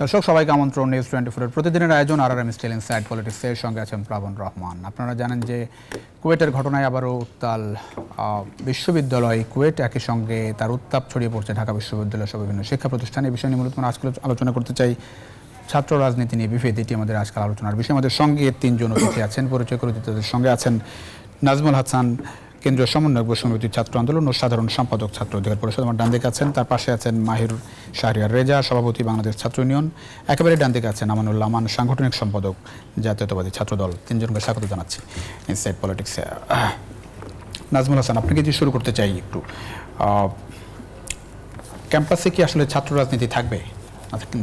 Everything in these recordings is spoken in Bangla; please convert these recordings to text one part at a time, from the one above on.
দর্শক সবাইকে আমন্ত্রণ নিউজ 24 এর প্রতিদিনের আয়োজন আরআরএম স্টিল ইনসাইড পলিটিক্সের সঙ্গে আছেন প্লাবন রহমান। আপনারা জানেন যে কুয়েটের ঘটনায় আবারও উত্তাল বিশ্ববিদ্যালয় কুয়েট, একই সঙ্গে তার উত্তাপ ছড়িয়ে পড়ছে ঢাকা বিশ্ববিদ্যালয় সহ বিভিন্ন শিক্ষা প্রতিষ্ঠানে। এই বিষয় নিয়ে মূলত আজকে আলোচনা করতে চাই। ছাত্র রাজনীতি নিয়ে বিভেদ, এটি আমাদের আজকাল আলোচনার বিষয়। আমাদের সঙ্গে তিনজন অতিথি আছেন, পরিচয় করে দিতে তাদের সঙ্গে আছেন নাজমুল হাসান, কেন্দ্রীয় সমন্বয়ক বৈষম্যবিরোধী ছাত্র আন্দোলন ও সাধারণ সম্পাদক ছাত্র অধিকার পরিষদ, আমার ডান দিকে আছেন। তার পাশে আছেন মাহির শাহরিয়ার রেজা, সভাপতি বাংলাদেশ ছাত্র ইউনিয়ন। একেবারে ডান দিকে আছেন আমানুল্লাহ আমান, সাংগঠনিক সম্পাদক জাতীয়তাবাদী ছাত্র দল। তিনজনকে স্বাগত জানাচ্ছি ইনসাইড পলিটিক্সে। নাজমুল হাসান, আপনাকে দিয়ে শুরু করতে চাই একটু। ক্যাম্পাসে কি আসলে ছাত্র রাজনীতি থাকবে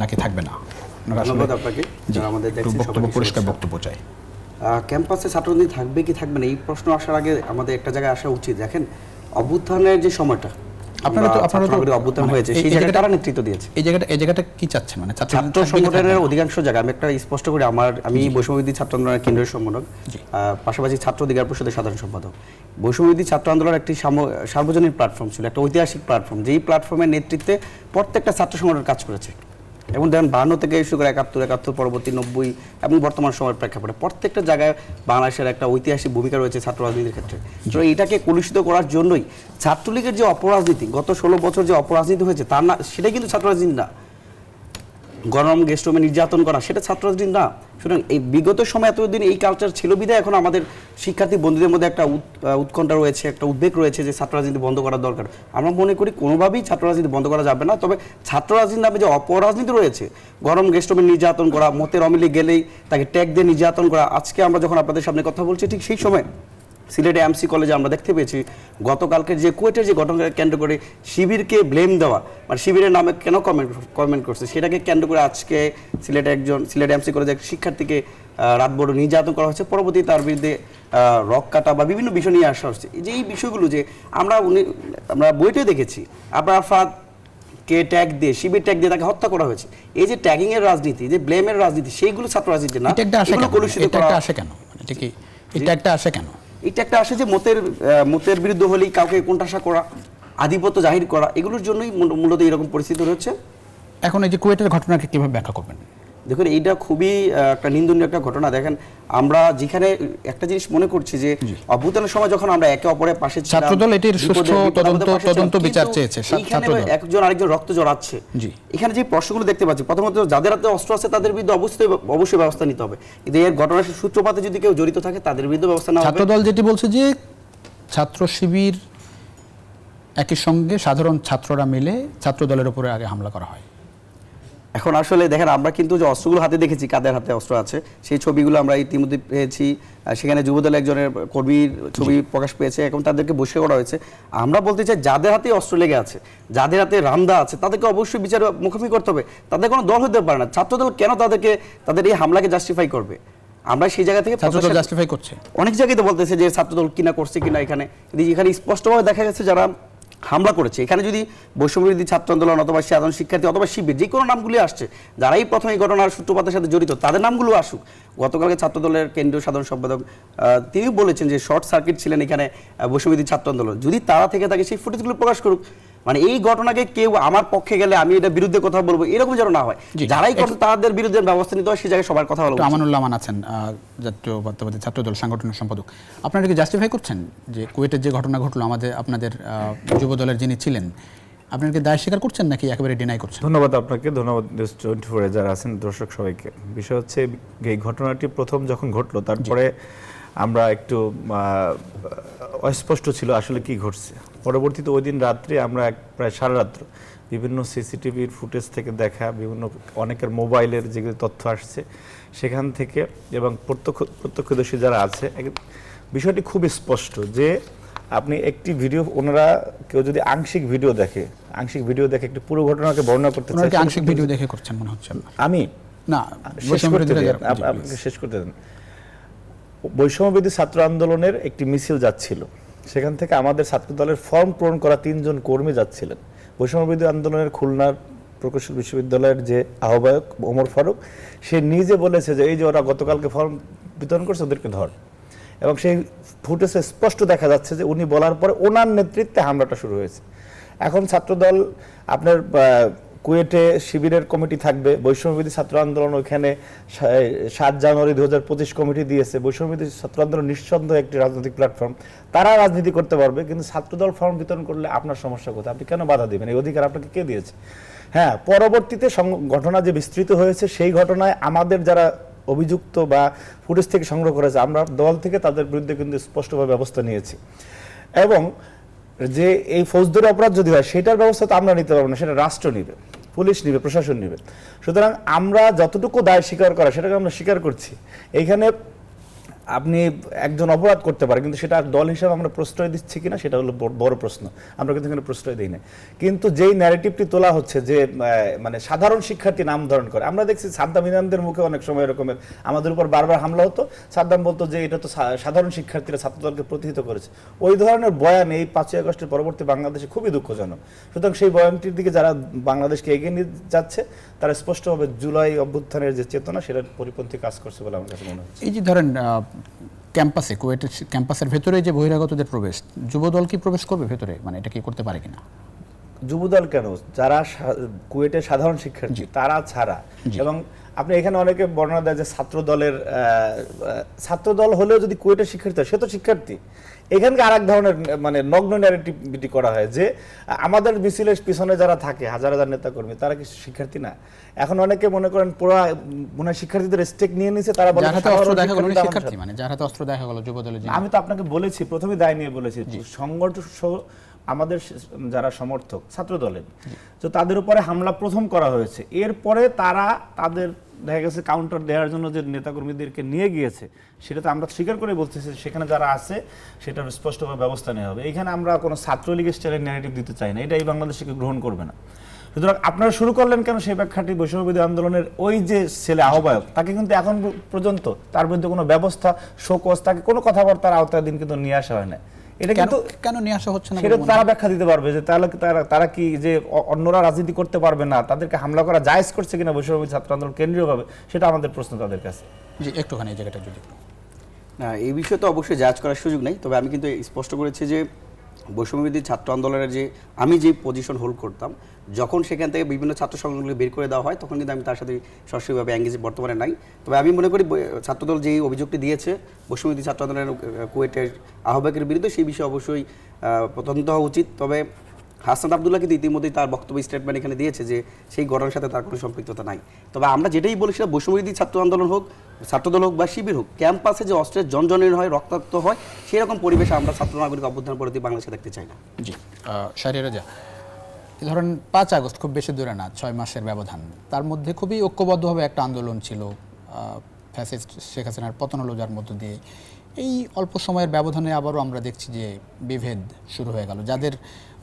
নাকি থাকবে না? ধন্যবাদ আপনাকে। আমাদের পরিষ্কার বক্তব্য চাই। ক্যাম্পাসে ছাত্ররাজনীতি থাকবে কি থাকবে না, এই প্রশ্ন আসার আগে আমাদের একটা জায়গায় আসা উচিত। দেখেন, অভ্যুত্থানের যে সময়টা আপনারা অভ্যুত্থান হয়েছে, সেই জায়গায় কারা নেতৃত্ব দিয়েছে? এই জায়গাটা কি চাচ্ছেন? মানে ছাত্র সংগঠনের অধিকাংশ জায়গায় আমি একটা স্পষ্ট করে, আমি বৈষম্যবিরোধী ছাত্র আন্দোলনের কেন্দ্রীয় সমন্বয়ক, পাশাপাশি ছাত্র অধিকার পরিষদের সাধারণ সম্পাদক। বৈষম্যবিরোধী ছাত্র আন্দোলনের একটি সার্বজনীন প্ল্যাটফর্ম ছিল, একটা ঐতিহাসিক প্ল্যাটফর্ম, যেই প্ল্যাটফর্মের নেতৃত্বে প্রত্যেকটা ছাত্র সংগঠন কাজ করেছে। এবং দেখেন 52 থেকে শুরু করে 71 পরবর্তী 90 এবং বর্তমান সময়ের প্রেক্ষাপটে প্রত্যেকটা জায়গায় বাংলাদেশের একটা ঐতিহাসিক ভূমিকা রয়েছে ছাত্র রাজনীতির ক্ষেত্রে। তো এটাকে কলুষিত করার জন্যই ছাত্রলীগের যে অপরাজনীতি, গত 16 বছর যে অপরাজনীতি হয়েছে, তার না, সেটাই কিন্তু ছাত্র রাজনীতি না। গরম গেস্টমে নির্যাতন করা, সেটা ছাত্র রাজনীতি না। সুতরাং এই বিগত সময় এতদিন এই কালচার ছিল বিধায় এখন আমাদের শিক্ষার্থী বন্ধুদের মধ্যে একটা উৎকণ্ঠা রয়েছে, একটা উদ্বেগ রয়েছে যে ছাত্র রাজনীতি বন্ধ করার দরকার। আমরা মনে করি কোনোভাবেই ছাত্র রাজনীতি বন্ধ করা যাবে না। তবে ছাত্র রাজনীতির নামে যে অপরাজনীতি রয়েছে, গরম গেস্টমে নির্যাতন করা, মতের অমিলে গেলেই তাকে ট্যাগ দিয়ে নির্যাতন করা, আজকে আমরা যখন আপনাদের সামনে কথা বলছি ঠিক সেই সময় সিলেটে এমসি কলেজে আমরা দেখতে পেয়েছি গতকালকের যে কুয়েটের যে ঘটনাকে কেন্দ্র করে শিবিরকে ব্লেম দেওয়া, মানে শিবিরের নামে কেন কমেন্ট করছে সেটাকে কেন্দ্র করে আজকে সিলেট এমসি কলেজে এক শিক্ষার্থীকে রাতভর নির্যাতন করা হচ্ছে। পরবর্তী তার বিরুদ্ধে রক কাটা বা বিভিন্ন বিষয় নিয়ে আসা হচ্ছে। যে এই বিষয়গুলো যে আমরা বইতে দেখেছি, আপনার কে ট্যাগ দিয়ে, শিবির ট্যাগ দিয়ে তাকে হত্যা করা হয়েছে। এই যে ট্যাগিং এর রাজনীতি, যে ব্লেমের রাজনীতি, সেইগুলো ছাত্র রাজনীতি না। এটা আসে কেন? এটা একটা আসে কেন? এটা একটা আসে যে মতের বিরুদ্ধে হলেই কাউকে কোণঠাসা করা, আধিপত্য জাহির করা, এগুলোর জন্যই মূলত এরকম পরিস্থিতি হচ্ছে। এখন এই যে কুয়েটের ঘটনাকে কিভাবে ব্যাখ্যা করবেন? দেখুন, এইটা খুবই একটা নিন্দনীয় একটা ঘটনা। দেখেন, আমরা যেখানে একটা জিনিস মনে করছি যে অভ্যুত্থানের সময় যখন আমরা একে অপরের পাশে ছিলাম, ছাত্রদল এটির সুষ্ঠু তদন্ত বিচার চেয়েছে, ছাত্রদল একজন আরেকজন রক্ত জড়াচ্ছে। এখানে যে প্রশ্নগুলো দেখতে পাচ্ছি, প্রথমত যাদের হাতে অস্ত্র আছে তাদের বিরুদ্ধে অবশ্যই ব্যবস্থা নিতে হবে। কিন্তু এর ঘটনার সূত্রপাতে যদি কেউ জড়িত থাকে তাদের বিরুদ্ধে ব্যবস্থা নেওয়া হবে। ছাত্রদল যেটি বলছে যে ছাত্র শিবির একই সঙ্গে সাধারণ ছাত্ররা মিলে ছাত্রদলের উপরে আগে হামলা করা হয়। এখন আসলে দেখেন, আমরা কিন্তু যে অস্ত্রগুলো হাতে দেখেছি, কাদের হাতে অস্ত্র আছে সেই ছবিগুলো আমরা ইতিমধ্যে পেয়েছি। সেখানে যুবদলের একজনের কর্মীর ছবি প্রকাশ পেয়েছে, এখন তাদেরকে বহিষ্কার করা হয়েছে। আমরা বলতে চাই, যাদের হাতে অস্ত্র লেগে আছে, যাদের হাতে রামদা আছে, তাদেরকে অবশ্যই বিচার মুখোমুখি করতে হবে। তাদের কোনো দল হতে পারে না। ছাত্রদল কেন তাদের এই হামলাকে জাস্টিফাই করবে? আমরা সেই জায়গা থেকে জাস্টিফাই করছে, অনেক জায়গায় তো বলতেছে যে ছাত্রদল কিনা করছে কিনা। এখানে স্পষ্টভাবে দেখা গেছে যারা হামলা করেছে, এখানে যদি বৈষম্যবিরোধী ছাত্র আন্দোলন অথবা সাধারণ শিক্ষার্থী অথবা শিবির, যে কোনো নামগুলি আসছে, যারাই প্রথমে এই ঘটনার সূত্রপাতের সাথে জড়িত, তাদের নামগুলো আসুক। গতকালকে ছাত্রদলের কেন্দ্রীয় সাধারণ সম্পাদক তিনি বলেছেন যে শর্ট সার্কিট ছিলেন এখানে বৈষম্যবিরোধী ছাত্র আন্দোলন। যদি তারা থেকে থাকে সেই ফুটেজগুলো প্রকাশ করুক। মানে এই ঘটনাকে কেউ আমার পক্ষে গেলে আমি এটা বিরুদ্ধে কথা বলবো, এরকম যেন না হয়। যারাই করছে তাদের বিরুদ্ধে ব্যবস্থা নিতে হয়, সেই জায়গায় সবার কথা বলবো। আমানুল্লাহ আমান আছেন, জাতীয়তাবাদী ছাত্র দল সাংগঠনিক সম্পাদক। আপনারা কি জাস্টিফাই করছেন যে কুয়েটের যে ঘটনা ঘটলো, আপনাদের যুব দলের যিনি ছিলেন, আপনারা কি দায় স্বীকার করছেন নাকি একেবারে ডিনাই করছেন? ধন্যবাদ আপনাকে, ধন্যবাদ নিউজ 24 এ যারা আছেন, দর্শক সবাইকে। বিষয় হচ্ছে, এই ঘটনাটি প্রথম যখন ঘটলো তারপরে আমরা একটু অস্পষ্ট ছিল আসলে কি ঘটছে। পরবর্তীতে ওই দিন রাত্রে আমরা প্রায় সারা রাত্র বিভিন্ন সিসিটিভির ফুটেজ থেকে দেখা, বিভিন্ন অনেকের মোবাইলের যেগুলো তথ্য আসছে সেখান থেকে, এবং প্রত্যক্ষদর্শী যারা আছে, বিষয়টি খুব স্পষ্ট যে আপনি একটি ভিডিও, ওনারা কেউ যদি আংশিক ভিডিও দেখে একটি পুরো ঘটনাকে বর্ণনা করতে চায়। আংশিক ভিডিও দেখে করছেন মনে হচ্ছে। আমি না, আপনাকে শেষ করতে দেন। বৈষম্যবিরোধী ছাত্র আন্দোলনের একটি মিছিল যাচ্ছিল, সেখান থেকে আমাদের ছাত্র দলের ফর্ম পূরণ করা 3 জন কর্মী যাচ্ছিলেন। বৈষম্যবিরোধী আন্দোলনের খুলনার প্রকৌশল বিশ্ববিদ্যালয়ের যে আহ্বায়ক ওমর ফারুক, সে নিজে বলেছে যে এই যে ওরা গতকালকে ফর্ম বিতরণ করছে, ওদেরকে ধর। এবং সেই ফুটেজে স্পষ্ট দেখা যাচ্ছে যে উনি বলার পরে ওনার নেতৃত্বে হামলাটা শুরু হয়েছে। এখন ছাত্রদল আপনার কুয়েটে শিবিরের কমিটি থাকবে, বৈষম্যবিরোধী ছাত্র আন্দোলন ওখানে 7 জানুয়ারি 2025 কমিটি দিয়েছে। বৈষম্যবিরোধী ছাত্র আন্দোলন নিঃসন্দেহে একটি রাজনৈতিক প্ল্যাটফর্ম, তারা রাজনীতি করতে পারবে, কিন্তু ছাত্রদল ফর্ম বিতরণ করলে আপনার সমস্যা কোথায়? আপনি কেন বাধা দিবেন? এই অধিকার আপনাকে কে দিয়েছে? হ্যাঁ, পরবর্তীতে ঘটনা যে বিস্তৃত হয়েছে সেই ঘটনায় আমাদের যারা অভিযুক্ত বা ফুটেজ থেকে সংগ্রহ করেছে, আমরা দল থেকে তাদের বিরুদ্ধে কিন্তু স্পষ্টভাবে ব্যবস্থা নিয়েছি। এবং যে এই ফৌজদারি অপরাধ যদি হয় সেটার ব্যবস্থা তো আমরা নিতে পারবো না, সেটা রাষ্ট্র নেবে, পুলিশ নেবে, প্রশাসন নেবে। সুতরাং আমরা যতটুকু দায় স্বীকার করা সেটাকে আমরা স্বীকার করছি। এইখানে আপনি একজন অপরাধ করতে পারে, কিন্তু সেটা দল হিসাবে আমরা প্রশ্রয় দিচ্ছি কিনা সেটা হলো বড় প্রশ্ন। আমরা কিন্তু এখানে প্রশ্রয় দিই না। কিন্তু যেই ন্যারেটিভটি তোলা হচ্ছে যে মানে সাধারণ শিক্ষার্থী নাম ধারণ করে, আমরা দেখছি সাদ্দাম ইনামদের মুখে অনেক সময় এরকমের আমাদের উপর বারবার হামলা হতো। সাদ্দাম বলতো যে এটা তো সাধারণ শিক্ষার্থীরা ছাত্রদলকে প্রতিহিত করেছে। ওই ধরনের বয়ান এই 5ই আগস্টের পরবর্তী বাংলাদেশে খুবই দুঃখজনক। সুতরাং সেই বয়ানটির দিকে যারা বাংলাদেশকে এগিয়ে নিয়ে যাচ্ছে তারা স্পষ্টভাবে জুলাই অভ্যুত্থানের যে চেতনা সেটার পরিপন্থী কাজ করছে বলে আমার কাছে মনে হচ্ছে। এই যে ধরেন ক্যাম্পাসে, কুয়েটের ক্যাম্পাসের ভেতরে যে বহিরাগতদের প্রবেশ, যুবদল কি প্রবেশ করবে ভেতরে, মানে এটা কি করতে পারে কিনা? যুবদল কেন, যারা কুয়েটের সাধারণ শিক্ষার্থী তারা ছাড়া। এবং আপনি এখানে অনেকে বর্ণনা দেয় যে ছাত্রদল হলেও যদি কুয়েটের শিক্ষার্থী হয়, সে তো শিক্ষার্থী। এখানকে আরেক ধরনের মানে নগ্ন ন্যারেটিভিটি করা হয় যে আমাদের মিছিলের পিছনে যারা থাকে হাজার হাজার নেতাকর্মী তারা কি শিক্ষার্থী না? এখন অনেকে মনে করেন পুরো মনে হয় শিক্ষার্থীদের স্টেক নিয়ে নিছে, তারা বলে শিক্ষার্থী, মানে যার হাতে অস্ত্র দেখা গেল যুবদলের। আমি তো আপনাকে বলেছি, প্রথমে দায় নিয়ে বলেছি, সংগঠন আমাদের যারা সমর্থক ছাত্র দলের, তো তাদের উপরে হামলা প্রথম করা হয়েছে। এরপরে তারা তাদের দেখা গেছে কাউন্টার দেওয়ার জন্য যে নেতাকর্মীদেরকে নিয়ে গিয়েছে, সেটা তো আমরা স্বীকার করে বলতেছি সেখানে যারা আছে সেটার স্পষ্টভাবে ব্যবস্থা নেওয়া হবে। এখানে আমরা কোনো ছাত্রলীগের স্টাইলের ন্যারেটিভ দিতে চাই না, এটা এই বাংলাদেশকে গ্রহণ করবে না। সুতরাং আপনারা শুরু করলেন কেন সেই ব্যাখ্যাটি? বৈষম্যবিরোধী আন্দোলনের ওই যে ছেলে আহ্বায়ক, তাকে কিন্তু এখন পর্যন্ত তার বিরুদ্ধে কোনো ব্যবস্থা, শোকজ, তাকে কোনো কথাবার্তার আওতায় দিন কিন্তু নিয়ে আসা হয় না। এটা কিন্তু কেন নিয়ে আসা হচ্ছে না সেটা তারা ব্যাখ্যা দিতে পারবে যে তাহলে তারা কি যে অন্যরা রাজনীতি করতে পারবে না, তাদেরকে হামলা করা জায়েজ করছে কিনা বৈষম্যবিরোধী ছাত্র আন্দোলন কেন্দ্রীয়ভাবে, সেটা আমাদের প্রশ্ন তাদের কাছে। জি, একটুখানি এই জায়গাটা যদি না, এই বিষয়ে তো অবশ্যই জাজ করার সুযোগ নেই। তবে আমি কিন্তু স্পষ্ট করেছি যে বৈষম্যবিরোধী ছাত্র আন্দোলনের যে আমি যে পজিশন হোল্ড করতাম, যখন সেখান থেকে বিভিন্ন ছাত্র সংগঠনগুলো বের করে দেওয়া হয় তখন কিন্তু আমি তার সাথে সরাসরিভাবে এঙ্গেজে বর্তমানে নাই। তবে আমি মনে করি ছাত্রদল যেই অভিযোগটি দিয়েছে বৈষম্যবিরোধী ছাত্র আন্দোলনের কুয়েটের আহ্বায়কের বিরুদ্ধে, সেই বিষয়ে অবশ্যই তদন্ত হওয়া উচিত। তবে হাসনাত আবদুল্লাহ কিন্তু ইতিমধ্যেই তার বক্তব্য স্টেটমেন্ট এখানে দিয়েছে যে সেই ঘটনার সাথে তার কোনো সম্পৃক্ততা নাই। তবে আমরা যেটাই বলি সেটা বৈষম্যবিরোধী ছাত্র আন্দোলন হোক, ছাত্রদল হোক বা শিবির হোক, ক্যাম্পাসে যে অস্ত্রের জনজনীন হয়, রক্তাক্ত হয়, সেরকম পরিবেশে আমরা ছাত্র নাগরিক অভ্যুত্থান পরবর্তী বাংলাদেশে দেখতে চাই না। জি, শাহরিয়ার রাজা, ধরেন 5 আগস্ট খুব বেশি দূরে না, 6 মাসের ব্যবধান, তার মধ্যে খুবই ঐক্যবদ্ধভাবে একটা আন্দোলন ছিল, ফ্যাসিস্ট শেখ হাসিনার পতন হলো যার মধ্য দিয়ে। এই অল্প সময়ের ব্যবধানে আবারও আমরা দেখছি যে বিভেদ শুরু হয়ে গেল, যাদের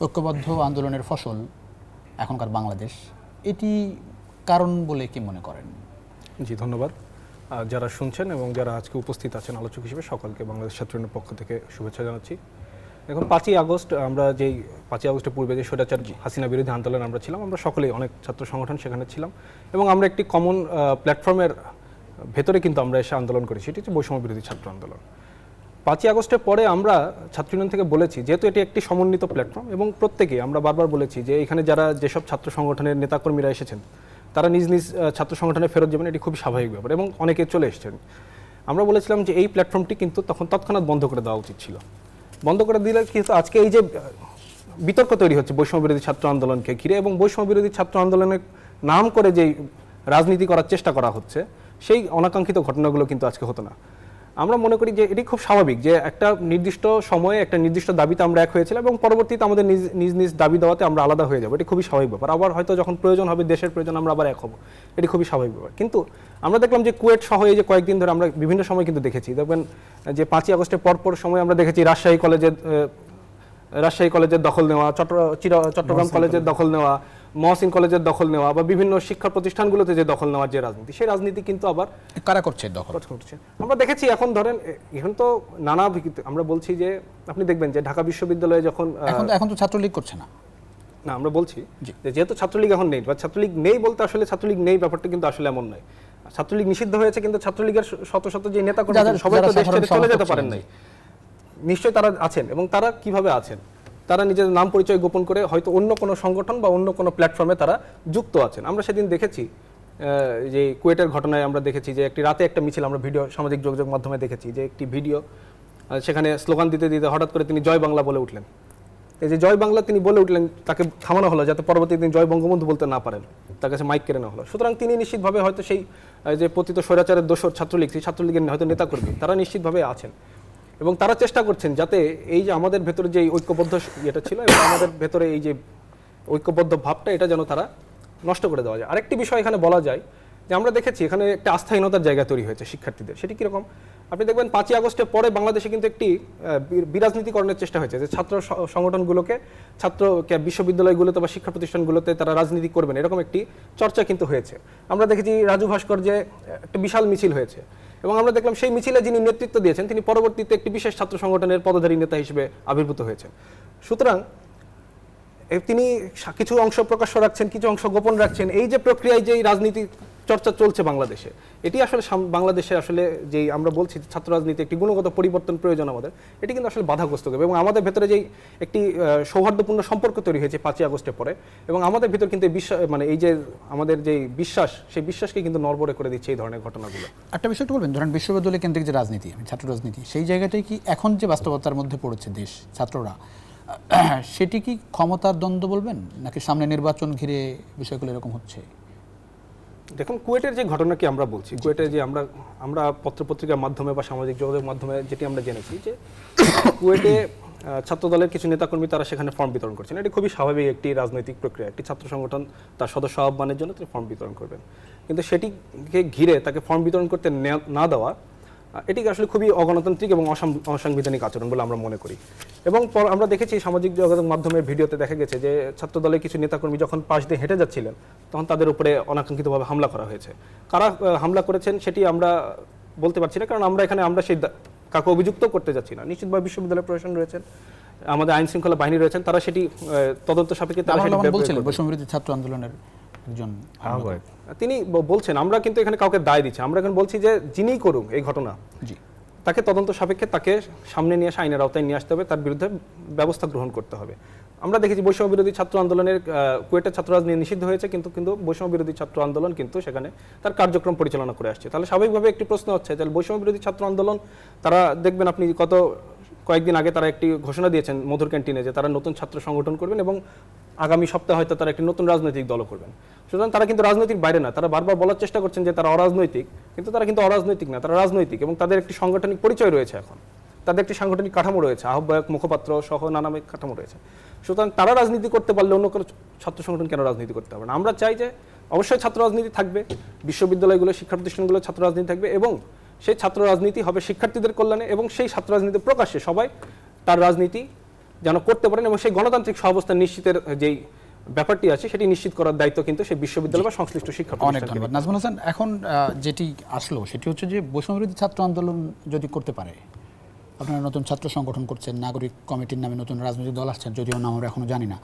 ঐক্যবদ্ধ আন্দোলনের ফসল এখনকার বাংলাদেশ। এটি কারণ বলে কি মনে করেন? জি, ধন্যবাদ। যারা শুনছেন এবং যারা আজকে উপস্থিত আছেন আলোচক হিসেবে সকলকে বাংলাদেশ ছাত্র ইউনিয়নের পক্ষ থেকে শুভেচ্ছা জানাচ্ছি। এখন 5ই আগস্ট, আমরা যেই 5ই আগস্টের পূর্বে যে স্বৈরাচার হাসিনা বিরোধী আন্দোলন আমরা ছিলাম, আমরা সকলেই অনেক ছাত্র সংগঠন সেখানে ছিলাম এবং আমরা একটি কমন প্ল্যাটফর্মের ভেতরে কিন্তু আমরা এসে আন্দোলন করেছি, এটি হচ্ছে বৈষম্য বিরোধী ছাত্র আন্দোলন। 5ই আগস্টের পরে আমরা ছাত্র ইউনিয়ন থেকে বলেছি, যেহেতু এটি একটি সমন্বিত প্ল্যাটফর্ম এবং প্রত্যেকেই আমরা বারবার বলেছি যে এখানে যারা যেসব ছাত্র সংগঠনের নেতাকর্মীরা এসেছেন তারা নিজ নিজ ছাত্র সংগঠনে ফেরত যাবেন, এটি খুবই স্বাভাবিক ব্যাপার এবং অনেকে চলে এসেছেন। আমরা বলেছিলাম যে এই প্ল্যাটফর্মটি কিন্তু তখন তৎক্ষণাৎ বন্ধ করে দেওয়া উচিত ছিল। বন্ধ করে দিলে কিন্তু আজকে এই যে বিতর্ক তৈরি হচ্ছে বৈষম্য বিরোধী ছাত্র আন্দোলনকে ঘিরে এবং বৈষম্য বিরোধী ছাত্র আন্দোলনের নাম করে যেই রাজনীতি করার চেষ্টা করা হচ্ছে, সেই অনাকাঙ্ক্ষিত ঘটনাগুলো কিন্তু আজকে হতো না। আমরা মনে করি যে এটি খুব স্বাভাবিক যে একটা নির্দিষ্ট সময়ে একটা নির্দিষ্ট দাবিতে আমরা এক হয়েছিলাম এবং পরবর্তীতে আমাদের নিজ নিজ দাবি দেওয়াতে আমরা আলাদা হয়ে যাবো, এটি খুবই স্বাভাবিক ব্যাপার। আবার হয়তো যখন প্রয়োজন হবে, দেশের প্রয়োজন, আমরা আবার এক হবো, এটি খুবই স্বাভাবিক ব্যাপার। কিন্তু আমরা দেখলাম যে কুয়েট সহ এই যে কয়েকদিন ধরে আমরা বিভিন্ন সময় কিন্তু দেখেছি, দেখবেন যে 5ই আগস্টের পরপর সময় আমরা দেখেছি রাজশাহী কলেজের দখল নেওয়া, চট্টগ্রাম কলেজের দখল নেওয়া, মহসিন কলেজের দখল নেওয়া বা বিভিন্ন শিক্ষা প্রতিষ্ঠানগুলোতে যে দখল নেওয়ার যে রাজনীতি, সেই রাজনীতি কিন্তু আবার কারা করছে? দখল করছে আমরা দেখেছি। এখন ধরেন এখন তো নানা আমরা বলছি যে আপনি দেখবেন যে ঢাকা বিশ্ববিদ্যালয়ে যখন এখন তো ছাত্রলীগ করছে না, আমরা বলছি যেহেতু ছাত্রলীগ এখন নেই বা ছাত্রলীগ নেই বলতে আসলে ছাত্রলীগ নেই ব্যাপারটা কিন্তু আসলে এমন নয়। ছাত্রলীগ নিষিদ্ধ হয়েছে কিন্তু ছাত্রলীগের শত শত যে নেতা কর্মী সবাই তো দেশ ছেড়ে চলে যেতে পারেন নাই, নিশ্চয়ই তারা আছেন এবং তারা কিভাবে আছেন তারা নিজেদের নাম পরিচয় গোপন করে হয়তো অন্য কোনো সংগঠন বা অন্য কোনো প্ল্যাটফর্মে তারা যুক্ত আছেন। আমরা সেদিন দেখেছি যে কুয়েটের ঘটনায় আমরা দেখেছি যে একটি রাতে একটা মিছিল, আমরা ভিডিও সামাজিক যোগাযোগ মাধ্যমে দেখেছি যে একটি ভিডিও, সেখানে স্লোগান দিতে দিতে হঠাৎ করে তিনি জয় বাংলা বলে উঠলেন। এই যে জয় বাংলা তিনি বলে উঠলেন, তাকে থামানো হলো যাতে পরবর্তী দিন জয় বঙ্গবন্ধু বলতে না পারেন, তার কাছে মাইক কেড়ে নেওয়া হলো। সুতরাং তিনি নিশ্চিতভাবে হয়তো সেই যে পতিত স্বৈরাচারের দোসর ছাত্রলীগ, সেই ছাত্রলীগের হয়তো নেতাকর্মী তারা নিশ্চিতভাবে আছেন এবং তারা চেষ্টা করছেন যাতে এই যে আমাদের ভেতরে যে ঐক্যবদ্ধ ইয়েটা ছিল এবং আমাদের ভেতরে এই যে ঐক্যবদ্ধ ভাবটা, এটা যেন তারা নষ্ট করে দেওয়া যায়। আরেকটি বিষয় এখানে বলা যায় যে আমরা দেখেছি এখানে একটা আস্থাহীনতার জায়গা তৈরি হয়েছে শিক্ষার্থীদের। সেটি কীরকম? আপনি দেখবেন 5ই আগস্টের পরে বাংলাদেশে কিন্তু একটি বিরাজনীতিকরণের চেষ্টা হয়েছে যে ছাত্র সংগঠনগুলোকে, বিশ্ববিদ্যালয়গুলোতে বা শিক্ষা প্রতিষ্ঠানগুলোতে তারা রাজনীতি করবেন, এরকম একটি চর্চা কিন্তু হয়েছে। আমরা দেখেছি রাজু ভাস্কর যে একটা বিশাল মিছিল হয়েছে এবং আমরা দেখলাম সেই মিছিলে যিনি নেতৃত্ব দিয়েছেন তিনি পরবর্তীতে একটি বিশেষ ছাত্র সংগঠনের পদধারী নেতা হিসেবে আবির্ভূত হয়েছেন। সুতরাং তিনি কিছু অংশ প্রকাশ্য রাখছেন, কিছু অংশ গোপন রাখছেন। এই যে প্রক্রিয়ায় যে রাজনীতি চর্চা চলছে বাংলাদেশে, এটি আসলে বাংলাদেশে আসলে যে আমরা বলছি ছাত্র রাজনীতি একটি গুণগত পরিবর্তন প্রয়োজন আমাদের, এটি কিন্তু আসলে বাধাগ্রস্ত হবে। এবং আমাদের ভেতরে যেই একটি সৌহার্দ্যপূর্ণ সম্পর্ক তৈরি হয়েছে 5ই আগস্টের পরে, এবং আমাদের ভিতর কিন্তু এই যে আমাদের যে বিশ্বাস, সেই বিশ্বাসকে কিন্তু নড়বড়ে করে দিচ্ছে এই ধরনের ঘটনাগুলো। একটা বিষয় একটু বলবেন, ধরেন বিশ্ববিদ্যালয় কেন্দ্রিক যে রাজনীতি, ছাত্র রাজনীতি, সেই জায়গাটাই কি এখন যে বাস্তবতার মধ্যে পড়েছে দেশ, ছাত্ররা, সেটি কি ক্ষমতার দ্বন্দ্ব বলবেন, নাকি সামনে নির্বাচন ঘিরে বিষয়গুলো এরকম হচ্ছে? দেখুন, কুয়েটের যে ঘটনা কি আমরা বলছি, কুয়েটে যে আমরা পত্রপত্রিকার মাধ্যমে বা সামাজিক যোগাযোগ মাধ্যমে যেটি আমরা জেনেছি যে কুয়েটে ছাত্রদলের কিছু নেতাকর্মী তারা সেখানে ফর্ম বিতরণ করছেন। এটি খুবই স্বাভাবিক একটি রাজনৈতিক প্রক্রিয়া। একটি ছাত্র সংগঠন তার সদস্য আহ্বানের জন্য তিনি ফর্ম বিতরণ করবেন, কিন্তু সেটিকে ঘিরে তাকে ফর্ম বিতরণ করতে না দেওয়া, এটিকে আসলে খুবই অগণতান্ত্রিক এবং অসাংবিধানিক আচরণ বলে আমরা মনে করি। এবং আমরা দেখেছি সামাজিক যোগাযোগ মাধ্যমের ভিডিওতে দেখা গেছে যে ছাত্রদলের কিছু নেতাকর্মী যখন পাশ দিয়ে হেঁটে যাচ্ছিলেন তখন তাদের উপরে অনাকাঙ্ক্ষিতভাবে হামলা করা হয়েছে। কারা হামলা করেছেন সেটি আমরা বলতে পারছি না, কারণ আমরা সেই কাউকে অভিযুক্ত করতে যাচ্ছি না। নিশ্চিতভাবে বিশ্ববিদ্যালয় প্রশাসন রয়েছেন, আমাদের আইন শৃঙ্খলা বাহিনী রয়েছেন, তারা সেটি তদন্ত সাপেক্ষে বৈষম্যবিরোধী ছাত্র আন্দোলনের একজন তিনি বলছেন, আমরা কিন্তু এখানে কাউকে দায় দিচ্ছি, আমরা এখন বলছি যে যিনিই করুক এই ঘটনা, তাকে তদন্ত সাপেক্ষে তাকে সামনে নিয়ে আসে, আইনের আওতায় নিয়ে আসতে হবে, তার বিরুদ্ধে ব্যবস্থা গ্রহণ করতে হবে। আমরা দেখেছি বৈষম্য বিরোধী ছাত্র আন্দোলনের কুয়েটের ছাত্র রাজনীতি নিষিদ্ধ হয়েছে, কিন্তু বৈষম্য বিরোধী ছাত্র আন্দোলন কিন্তু সেখানে তার কার্যক্রম পরিচালনা করে আসছে। তাহলে স্বাভাবিকভাবে একটি প্রশ্ন হচ্ছে, তাহলে বৈষম্য বিরোধী ছাত্র আন্দোলন, তারা দেখবেন আপনি কয়েকদিন আগে তারা একটি ঘোষণা দিয়েছেন মধুর ক্যান্টিনে যে তারা নতুন ছাত্র সংগঠন করবেন এবং আগামী সপ্তাহে হয়তো তারা একটি নতুন রাজনৈতিক দল করবেন। সুতরাং তারা কিন্তু রাজনৈতিক বাইরে না, তারা বারবার বলার চেষ্টা করছেন যে তারা অরাজনৈতিক, কিন্তু তারা কিন্তু অরাজনৈতিক না, তারা রাজনৈতিক এবং তাদের একটি সাংগঠনিক পরিচয় রয়েছে, এখন তাদের একটি সাংগঠনিক কাঠামো রয়েছে, আহ্বায়ক, মুখপাত্র সহ নানা কাঠামো রয়েছে। সুতরাং তারা রাজনীতি করতে পারলে অন্য কোনো ছাত্র সংগঠন কেন রাজনীতি করতে হবে না? আমরা চাই যে অবশ্যই ছাত্র রাজনীতি থাকবে, বিশ্ববিদ্যালয়গুলো, শিক্ষা প্রতিষ্ঠানগুলো ছাত্র রাজনীতি থাকবে এবং সেই ছাত্র রাজনীতি হবে শিক্ষার্থীদের কল্যাণে এবং সেই ছাত্র রাজনীতি প্রকাশ্যে সবাই তার রাজনীতি যেন করতে পারেন এবং সেই গণতান্ত্রিক সহাবস্থান নিশ্চিতের যেই ব্যাপারটি আছে সেটি নিশ্চিত করার দায়িত্ব কিন্তু সেই বিশ্ববিদ্যালয় বা সংশ্লিষ্ট শিক্ষা প্রতিষ্ঠান। অনেক ধন্যবাদ নাজমুল হাসান। এখন যেটি আসলো সেটি হচ্ছে যে বৈষম্যবিরোধী ছাত্র আন্দোলন যদি করতে পারে, আপনারা নতুন ছাত্র সংগঠন করছেন, নাগরিক কমিটির নামে নতুন রাজনৈতিক দল আসছেন, যদিও নাম আমরা এখনো জানি না,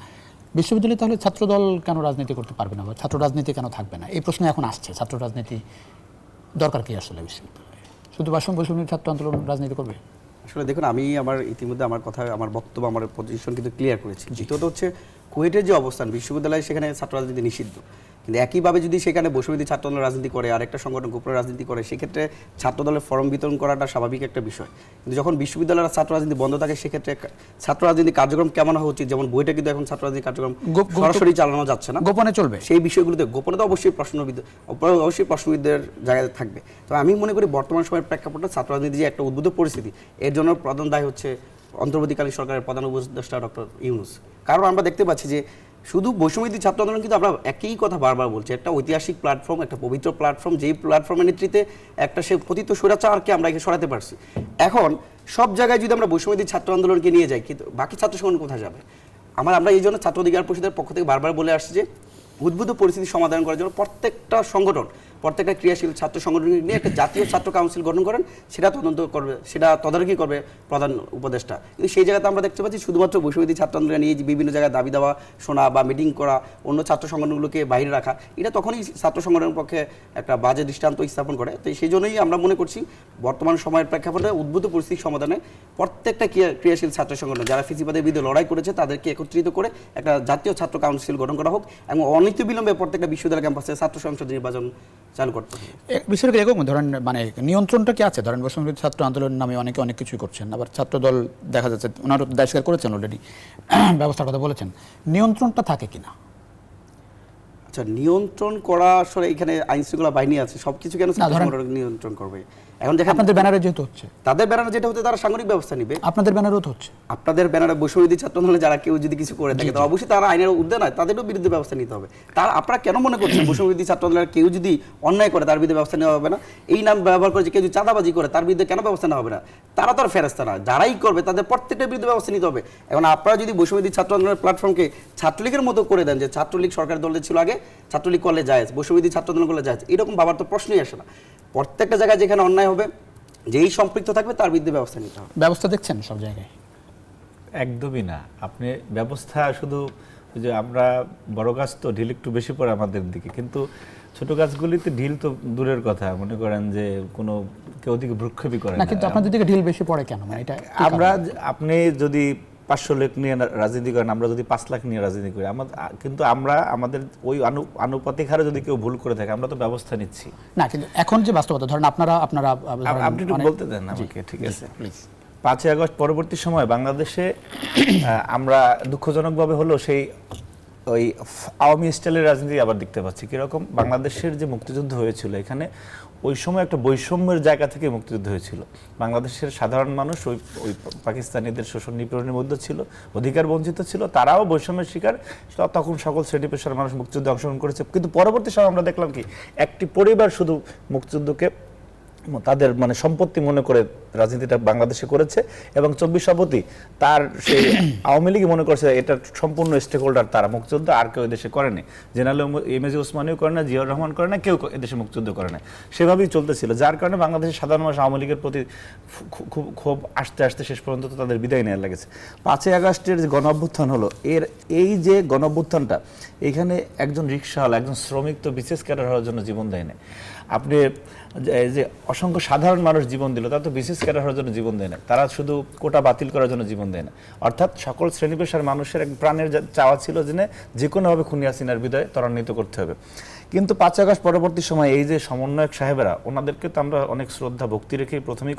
বিশ্ববিদ্যালয়ে তাহলে ছাত্র দল কেন রাজনীতি করতে পারবে না বা ছাত্র রাজনীতি কেন থাকবে না? এই প্রশ্ন এখন আসছে। ছাত্র রাজনীতি দরকার কি আসলে বিশ্ববিদ্যালয়ে? শুধু বৈষম্যবিরোধী ছাত্র আন্দোলন রাজনীতি করবে? আসলে দেখুন, আমি ইতিমধ্যে আমার কথা, আমার বক্তব্য, আমার পজিশন কিন্তু ক্লিয়ার করেছি। দ্বিতীয়ত হচ্ছে কুয়েটের যে অবস্থান, বিশ্ববিদ্যালয়ে সেখানে ছাত্র রাজনীতি নিষিদ্ধ, কিন্তু একইভাবে যদি সেখানে বৈষম্যবিরোধী ছাত্র আন্দোলন রাজনীতি করে, আরেকটা সংগঠন গোপন রাজনীতি করে, সেক্ষেত্রে ছাত্র দলের ফর্ম বিতরণ করাটা স্বাভাবিক একটা বিষয়। কিন্তু যখন বিশ্ববিদ্যালয়ের ছাত্র রাজনীতি বন্ধ থাকে, সেক্ষেত্রে ছাত্র রাজনীতি কার্যক্রম কেমন হওয়া উচিত, যেমন বইটা কিন্তু এখন ছাত্র রাজনীতি কার্যক্রম সরাসরি চালানো যাচ্ছে না, গোপনে চলবে, সেই বিষয়গুলোতে গোপনে তো অবশ্যই প্রশ্নবিদের জায়গায় থাকবে। তো আমি মনে করি বর্তমান সময়ের প্রেক্ষাপটে ছাত্র রাজনীতি যে একটা উদ্ভূত পরিস্থিতি, এর জন্য প্রধান দায় হচ্ছে অন্তর্বর্তীকালীন সরকারের প্রধান উপদেষ্টা ডক্টর ইউনূস। কারণ আমরা দেখতে পাচ্ছি যে শুধু বৈষম্যবিরোধী ছাত্র আন্দোলন কিন্তু আমরা একই কথা বারবার বলছি, একটা ঐতিহাসিক প্ল্যাটফর্ম, একটা পবিত্র প্ল্যাটফর্ম, যেই প্ল্যাটফর্মের নেতৃত্বে একটা সে পতিত স্বৈরাচারকে আমরা এখানে সরাতে পারছি। এখন সব জায়গায় যদি আমরা বৈষম্যবিরোধী ছাত্র আন্দোলনকে নিয়ে যাই, কিন্তু বাকি ছাত্র সংগঠন কোথায় যাবে? আমরা এই জন্য ছাত্র অধিকার পরিষদের পক্ষ থেকে বারবার বলে আসছি যে উদ্ভূত পরিস্থিতি সমাধান করার জন্য প্রত্যেকটা সংগঠন প্রত্যেকটা ক্রিয়াশীল ছাত্র সংগঠন নিয়ে একটা জাতীয় ছাত্র কাউন্সিল গঠন করেন, সেটা তদন্ত করবে, সেটা তদারকি করবে প্রধান উপদেষ্টা। কিন্তু সেই জায়গাতে আমরা দেখতে পাচ্ছি শুধুমাত্র বৈষম্যবিরোধী ছাত্র আন্দোলন নিয়ে যে বিভিন্ন জায়গায় দাবি দেওয়া শোনা বা মিটিং করা, অন্য ছাত্র সংগঠনগুলোকে বাইরে রাখা, এটা তখনই ছাত্র সংগঠনের পক্ষে একটা বাজে দৃষ্টান্ত স্থাপন করে। তো সেই জন্যই আমরা মনে করছি বর্তমান সময়ের প্রেক্ষাপটে উদ্ভূত পরিস্থিতির সমাধানে প্রত্যেকটা ক্রিয়াশীল ছাত্র সংগঠন যারা ফেসিবাদের বিরুদ্ধে লড়াই করেছে তাদেরকে একত্রিত করে একটা জাতীয় ছাত্র কাউন্সিল গঠন করা হোক এবং অনতিবিলম্বে প্রত্যেকটা বিশ্ববিদ্যালয় ক্যাম্পাসে ছাত্র সংসদ নির্বাচন চালু করতে হবে। বিষয়টা এরকম ধরেন মানে নিয়ন্ত্রণটা কি আছে? ধরেন বৈষম্যবিরোধী ছাত্র আন্দোলনের নামে অনেকে অনেক কিছুই করছেন, আবার ছাত্র দল দেখা যাচ্ছে ওনারা দায় স্বীকার করেছেন অলরেডি, ব্যবস্থার কথা বলেছেন, নিয়ন্ত্রণটা থাকে কিনা? আচ্ছা, নিয়ন্ত্রণ করা আসলে এখানে আইন শৃঙ্খলা বাহিনী আছে, সবকিছু কেন ছাত্র সংগঠন নিয়ন্ত্রণ করবে? এখন দেখেন আপনাদের ব্যানারে যেহেতু হচ্ছে, তাদের ব্যানারে যেটা হতে তারা সাংগঠনিক ব্যবস্থা নিবে। আপনাদের ব্যানারেও তো হচ্ছে। আপনাদের ব্যানারে বৈষম্যবিরোধী ছাত্র আন্দোলনে যারা কেউ যদি কিছু করে থাকে তো অবশ্যই তারা আইনের ঊর্ধ্বে নয়, তাদেরও বিরুদ্ধে ব্যবস্থা নিতে হবে। তার আপনারা কেন মনে করছেন বৈষম্যবিরোধী ছাত্র আন্দোলনের কেউ যদি অন্যায় করে তার বিরুদ্ধে ব্যবস্থা নেওয়া হবে না? এই নাম ব্যবহার করে যে কেউ যদি চাঁদাবাজি করে তার বিরুদ্ধে কেন ব্যবস্থা নেওয়া হবে না? তারা তো আর ফেরেস্তা না, যারাই করবে তাদের প্রত্যেকটার বিরুদ্ধে ব্যবস্থা নিতে হবে। এখন আপনারা যদি বৈষম্যবিরোধী ছাত্র আন্দোলনের প্ল্যাটফর্মকে ছাত্রলীগের মতো করে দেন, যে ছাত্রলীগ সরকার দলের ছিল আগে, ছাত্রলীগ করলে যায়, বৈষম্যবিরোধী ছাত্র আন্দোলন করলে যায়, এরকম ভাবার তো প্রশ্নই আসে না। প্রত্যেকটা জায়গায় যেখানে অন্যায় হবে, যেই সম্পৃক্ত থাকবে তার বিরুদ্ধে ব্যবস্থা নিতে হবে। ব্যবস্থা দেখছেন সব জায়গায়? একদমই না। আপনি ব্যবস্থা শুধু যে আমরা বড় গাছ তো ঢিল একটু বেশি পড়ে আমাদের দিকে, কিন্তু ছোট গাছগুলিতে ঢিল তো দূরের কথা, মনে করেন যে কোনো কেউ দিকে ভ্রুক্ষেপই করে না, কিন্তু আপনাদের দিকে ঢিল বেশি পড়ে কেন? মানে এটা আমরা আপনি যদি 500 লাখ নিয়ে রাজনীতি করেন, আমরা যদি 5 লাখ নিয়ে রাজনীতি করি, কিন্তু আমরা আমাদের ওই আনুপাতিক হারে যদি কেউ ভুল করে থাকে আমরা তো ব্যবস্থা নিচ্ছি না। কিন্তু এখন যে বাস্তবতা ধরেন আপনারা আপনি একটু বলতে দেন আমাকে, ঠিক আছে? 5ই আগস্ট পরবর্তী সময় বাংলাদেশে আমরা দুঃখজনকভাবে হলো সেই ওই আওয়ামী স্টাইলের রাজনীতি আবার দেখতে পাচ্ছি। কিরকম? বাংলাদেশের যে মুক্তিযুদ্ধ হয়েছিল, এখানে ওই সময় একটা বৈষম্যের জায়গা থেকে মুক্তিযুদ্ধ হয়েছিল। বাংলাদেশের সাধারণ মানুষ ওই পাকিস্তানিদের শোষণ নিপীড়নের মধ্যে ছিল, অধিকার বঞ্চিত ছিল, তারাও বৈষম্যের শিকার। তখন সকল শ্রেণী পেশার মানুষ মুক্তিযুদ্ধে অংশগ্রহণ করেছে। কিন্তু পরবর্তী সময় আমরা দেখলাম কি, একটি পরিবার শুধু মুক্তিযুদ্ধকে তাদের মানে সম্পত্তি মনে করে রাজনীতিটা বাংলাদেশে করেছে, এবং 24 শতাব্দী তার সেই আওয়ামী লীগ মনে করছে এটা সম্পূর্ণ স্টেক হোল্ডার তারা, মুক্তিযুদ্ধ আর কেউ এদেশে করেনি। জেনারেল এমএজি ওসমানীও করে না, জিয়াউর রহমান করে না, কেউ এদেশে মুক্তিযুদ্ধ করে না। সেভাবেই চলতেছিল, যার কারণে বাংলাদেশের সাধারণ মানুষ আওয়ামী লীগের প্রতি খুব আস্তে আস্তে শেষ পর্যন্ত তো তাদের বিদায় নেওয়ার লেগেছে। 5ই আগস্টের যে গণ অভ্যুত্থান হলো, এই যে গণ অভ্যুত্থানটা, এখানে একজন রিক্সাওয়ালা, একজন শ্রমিক তো বিশেষ ক্যাডার হওয়ার জন্য জীবন দেয় না। আপনি যে অসংখ্য সাধারণ মানুষ জীবন দিল, তারা তো বিশেষ ক্যাডার হওয়ার জন্য জীবন দেয় না, তারা শুধু কোটা বাতিল করার জন্য জীবন দেয় না। অর্থাৎ সকল শ্রেণী পেশার মানুষের এক প্রাণের চাওয়া ছিল যে কোনোভাবে খুনি হাসিনার বিদায় ত্বরান্বিত করতে হবে। কিন্তু 5 আগস্ট পরবর্তী সময় এই যে সমন্বয়ক সাহেবেরা, ওনাদেরকে তো আমরা অনেক শ্রদ্ধা ভক্তি রেখেই প্রথমেই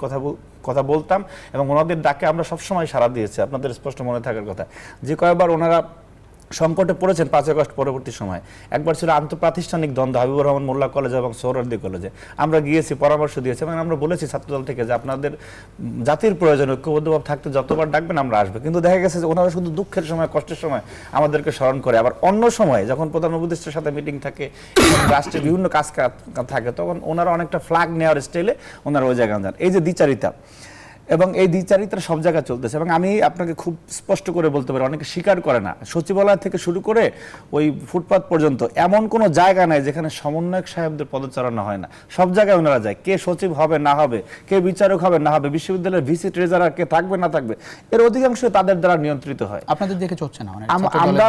কথা বলতাম, এবং ওনাদের ডাকে আমরা সবসময় সাড়া দিয়েছি। আপনাদের স্পষ্ট মনে থাকার কথা যে কয়েকবার ওনারা সংকটে পড়েছেন 5 আগস্ট পরবর্তী সময়। একবার ছিল আন্তঃপ্রাতিষ্ঠানিক দ্বন্দ্ব, হাবিবুর রহমান মোল্লা কলেজ এবং সোহরাওয়ার্দী কলেজে। আমরা গিয়েছি, পরামর্শ দিয়েছি, এবং আমরা বলেছি ছাত্রদল থেকে যে আপনাদের জাতির প্রয়োজন, ঐক্যবদ্ধভাবে থাকতে যতবার ডাকবেন আমরা আসবো। কিন্তু দেখা গেছে যে ওনারা শুধু দুঃখের সময়, কষ্টের সময় আমাদেরকে স্মরণ করে, আবার অন্য সময় যখন প্রধান উপদেষ্টার সাথে মিটিং থাকে, রাষ্ট্রের বিভিন্ন কাজ থাকে, তখন ওনারা অনেকটা ফ্ল্যাগ নেওয়ার স্টাইলে ওনারা ওই জায়গায় যান। এই যে দ্বিচারিতা, এবং এই দ্বিচারিতা সব জায়গায় চলতেছে। এবং আমি আপনাকে খুব স্পষ্ট করে বলতে পারি, অনেকে স্বীকার করে না, সচিবালয় থেকে শুরু করে ওই ফুটপাত পর্যন্ত এমন কোনো জায়গা নাই যেখানে সমন্বয়ক সাহেবদের পদচারণা হয় না। সব জায়গায় ওনারা যায়, কে সচিব হবে না হবে, কে বিচারক হবে না হবে, বিশ্ববিদ্যালয়ের ভিসি ট্রেজারার কে থাকবে না থাকবে, এর অধিকাংশ তাদের দ্বারা নিয়ন্ত্রিত হয়। আপনাদের দেখে চলছে না? আমরা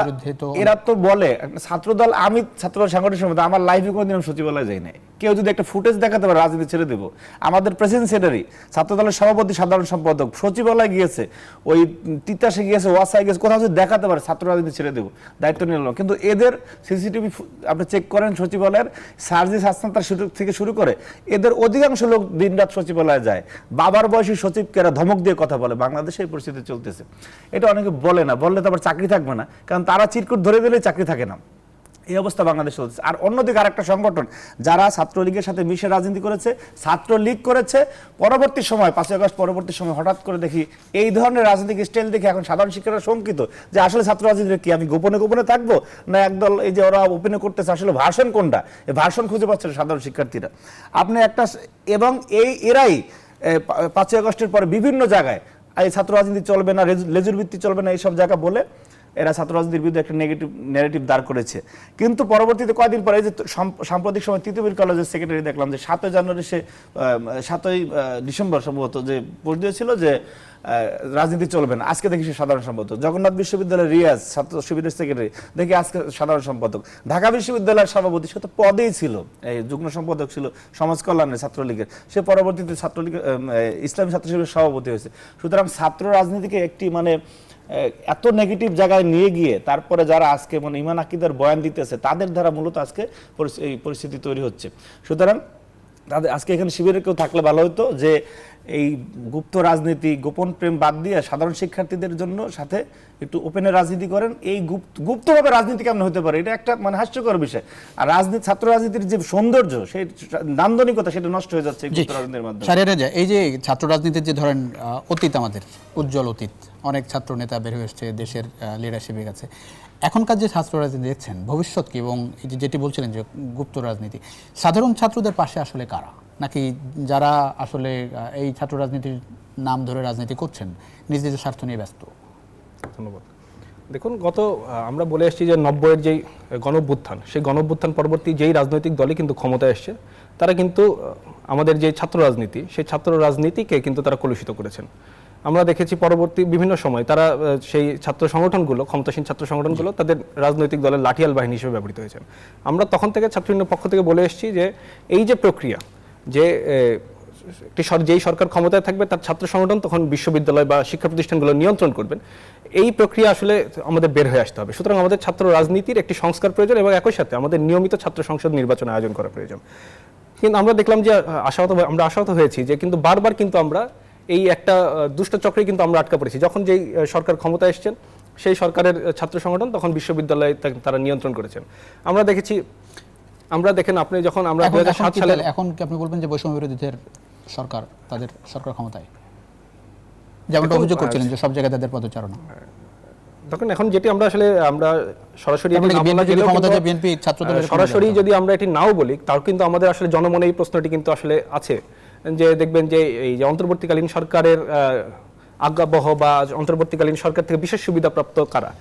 এরা তো বলে ছাত্রদল, আমি ছাত্রদল সাংগঠনিক সমিতি, আমার লাইফে কোনোদিন সচিবালয় যাই নাই। কেউ যদি একটা ফুটেজ দেখাতে পারে রাজনীতি ছেড়ে দেবো। আমাদের প্রেসিডেন্ট সেক্রেটারি, ছাত্রদলের সভাপতি, সাধারণ সম্পাদক সচিবালয় গিয়েছে, ওই তিতাসে গিয়েছে, ওয়াসায় গিয়েছে, কোথাও যদি দেখাতে পারে ছাত্র রাজনীতি ছেড়ে দেবো, দায়িত্ব নিয়ে নিলাম। কিন্তু এদের সিসিটিভি আপনি চেক করেন, সচিবালয়ের সার্জিস হাসান তার থেকে শুরু করে এদের অধিকাংশ লোক দিনরাত সচিবালয়ে যায়। বাবার বয়সী সচিবকে এরা ধমক দিয়ে কথা বলে। বাংলাদেশে এই পরিস্থিতি চলতেছে। এটা অনেকে বলে না, বললে তো আবার চাকরি থাকবে না, কারণ তারা চিরকুট ধরে দিলেই চাকরি থাকে না। এই অবস্থা বাংলাদেশ চলছে। আর অন্যদিকে আরেকটা সংগঠন যারা ছাত্রলীগের সাথে মিশে রাজনীতি করেছে, ছাত্রলীগ করেছে, পরবর্তী সময় 5 আগস্ট পরবর্তী সময় হঠাৎ করে দেখি এই ধরনের রাজনৈতিক স্টাইল দেখে এখন সাধারণ শিক্ষার্থীরা শঙ্কিত যে আসলে ছাত্র রাজনীতি কি, আমি গোপনে গোপনে থাকবো না একদল এই যে ওরা ওপেনে করতেছে, আসলে ভার্সন কোনটা, এই ভার্সন খুঁজে পাচ্ছে সাধারণ শিক্ষার্থীরা। আপনি একটা এবং এরাই 5 আগস্টের পরে বিভিন্ন জায়গায় এই ছাত্র রাজনীতি চলবে না, লেজুর ভিত্তি চলবে না, এইসব জায়গা বলে এরা ছাত্র রাজনীতির বিরুদ্ধে একটা নেগেটিভ ন্যারেটিভ দাঁড় করেছে। কিন্তু পরবর্তীতে কয়েকদিন পরে এই যে সাম্প্রতিক সময় তৃতীয়বীর কলেজের সেক্রেটারি দেখলাম যে 7ই জানুয়ারি সে 7ই ডিসেম্বর সম্ভবত যে পোস্ট দিয়েছিল যে রাজনীতি চলবে না, আজকে দেখি সে সাধারণ সম্পাদক। জগন্নাথ বিশ্ববিদ্যালয়ের রিয়াজ ছাত্র শিবিরের সেক্রেটারি দেখি আজকে সাধারণ সম্পাদক। ঢাকা বিশ্ববিদ্যালয়ের সভাপতি সে তো পদেই ছিল, এই যুগ্ম সম্পাদক ছিল সমাজ কল্যাণের ছাত্রলীগের, সে পরবর্তীতে ছাত্রলীগ ইসলামী ছাত্র শিবিরের সভাপতি হয়েছে। সুতরাং ছাত্র রাজনীতিকে একটি মানে এত নেগেটিভ জায়গায় নিয়ে গিয়ে তারপরে যারা আজকে মানে ইমান আকিদার বয়ান দিতেছে তাদের দ্বারা মূলত আজকে এই পরিস্থিতি তৈরি হচ্ছে। সুতরাং তাদের আজকে এখানে শিবিরের কেউ থাকলে ভালো হতো যে এই গুপ্ত রাজনীতি গোপন প্রেম বাদ দিয়ে সাধারণ শিক্ষার্থীদের জন্য সাথে একটু ওপেনের রাজনীতি করেন। এই গুপ্তভাবে রাজনীতি কেমন হতে পারে, এটা একটা মানে হাস্যকর বিষয়। আর রাজনীতি ছাত্র রাজনীতির যে সৌন্দর্য সেই নান্দনিকতা সেটা নষ্ট হয়ে যাচ্ছে গুপ্ত রাজনীতির মাধ্যমে। এই যে ছাত্র রাজনীতির যে ধরেন অতীত, আমাদের উজ্জ্বল অতীত, অনেক ছাত্র নেতা বের হয়ে এসছে দেশের লিডারশিপের কাছে। এখনকার যে ছাত্র রাজনীতি দেখছেন ভবিষ্যৎ কি, এবং এই যে যেটি বলছিলেন যে গুপ্ত রাজনীতি, সাধারণ ছাত্রদের পাশে আসলে কারা, নাকি যারা আসলে এই ছাত্র রাজনীতির নাম ধরে রাজনীতি করছেন নিজেদের স্বার্থ নিয়ে ব্যস্ত? ধন্যবাদ। দেখুন, আমরা বলে এসেছি যে 90-এর যেই গণঅভ্যুত্থান, সেই গণঅভ্যুত্থান পরবর্তী যেই রাজনৈতিক দলই কিন্তু ক্ষমতায় এসছে তারা কিন্তু আমাদের যে ছাত্র রাজনীতি, সেই ছাত্র রাজনীতিকে কিন্তু তারা কলুষিত করেছেন। আমরা দেখেছি পরবর্তী বিভিন্ন সময় তারা সেই ছাত্র সংগঠনগুলো, ক্ষমতাসীন ছাত্র সংগঠনগুলো তাদের রাজনৈতিক দলের লাঠিয়াল বাহিনী হিসেবে ব্যবহৃত হয়েছেন। আমরা তখন থেকে ছাত্রলীগের পক্ষ থেকে বলে এসেছি যে এই যে প্রক্রিয়া, যে যেই সরকার ক্ষমতায় থাকবে তার ছাত্র সংগঠন তখন বিশ্ববিদ্যালয় বা শিক্ষা প্রতিষ্ঠানগুলো নিয়ন্ত্রণ করবেন, এই প্রক্রিয়া আসলে আমাদের বের হয়ে আসতে হবে। সুতরাং আমাদের ছাত্র রাজনীতির একটি সংস্কার প্রয়োজন এবং একই সাথে আমাদের নিয়মিত ছাত্র সংসদ নির্বাচন আয়োজন করা প্রয়োজন। কিন্তু আমরা দেখলাম যে আমরা আশাহত হয়েছি যে কিন্তু বারবার কিন্তু আমরা এই একটা দুষ্ট চক্রে কিন্তু আমরা আটকা পড়েছি। যখন যেই সরকার ক্ষমতায় এসেছেন সেই সরকারের ছাত্র সংগঠন তখন বিশ্ববিদ্যালয়ে তারা নিয়ন্ত্রণ করেছেন। আমরা দেখেন আপনি যখন আমরা 2007 সালে, এখন কি আপনি বলবেন যে বৈষম্য বিরোধীদের সরকার, তাদের সরকার ক্ষমতায়, যেমনটা অভিযোগ করছিলেন যে সব জায়গায় তাদের পদচারণা? দেখুন, এখন যেটি আমরা সরাসরি সরাসরি যদি আমরা এটি নাও বলি, তাও কিন্তু আমাদের আসলে জনমনে এই প্রশ্নটি কিন্তু আসলে আছে যে দেখবেন যে এই যে অন্তর্বর্তীকালীন সরকারের আজ্ঞাবহ বা অন্তর্বর্তীকালীন সরকার থেকে বিশেষ সুবিধাপ্রাপ্ত কারা।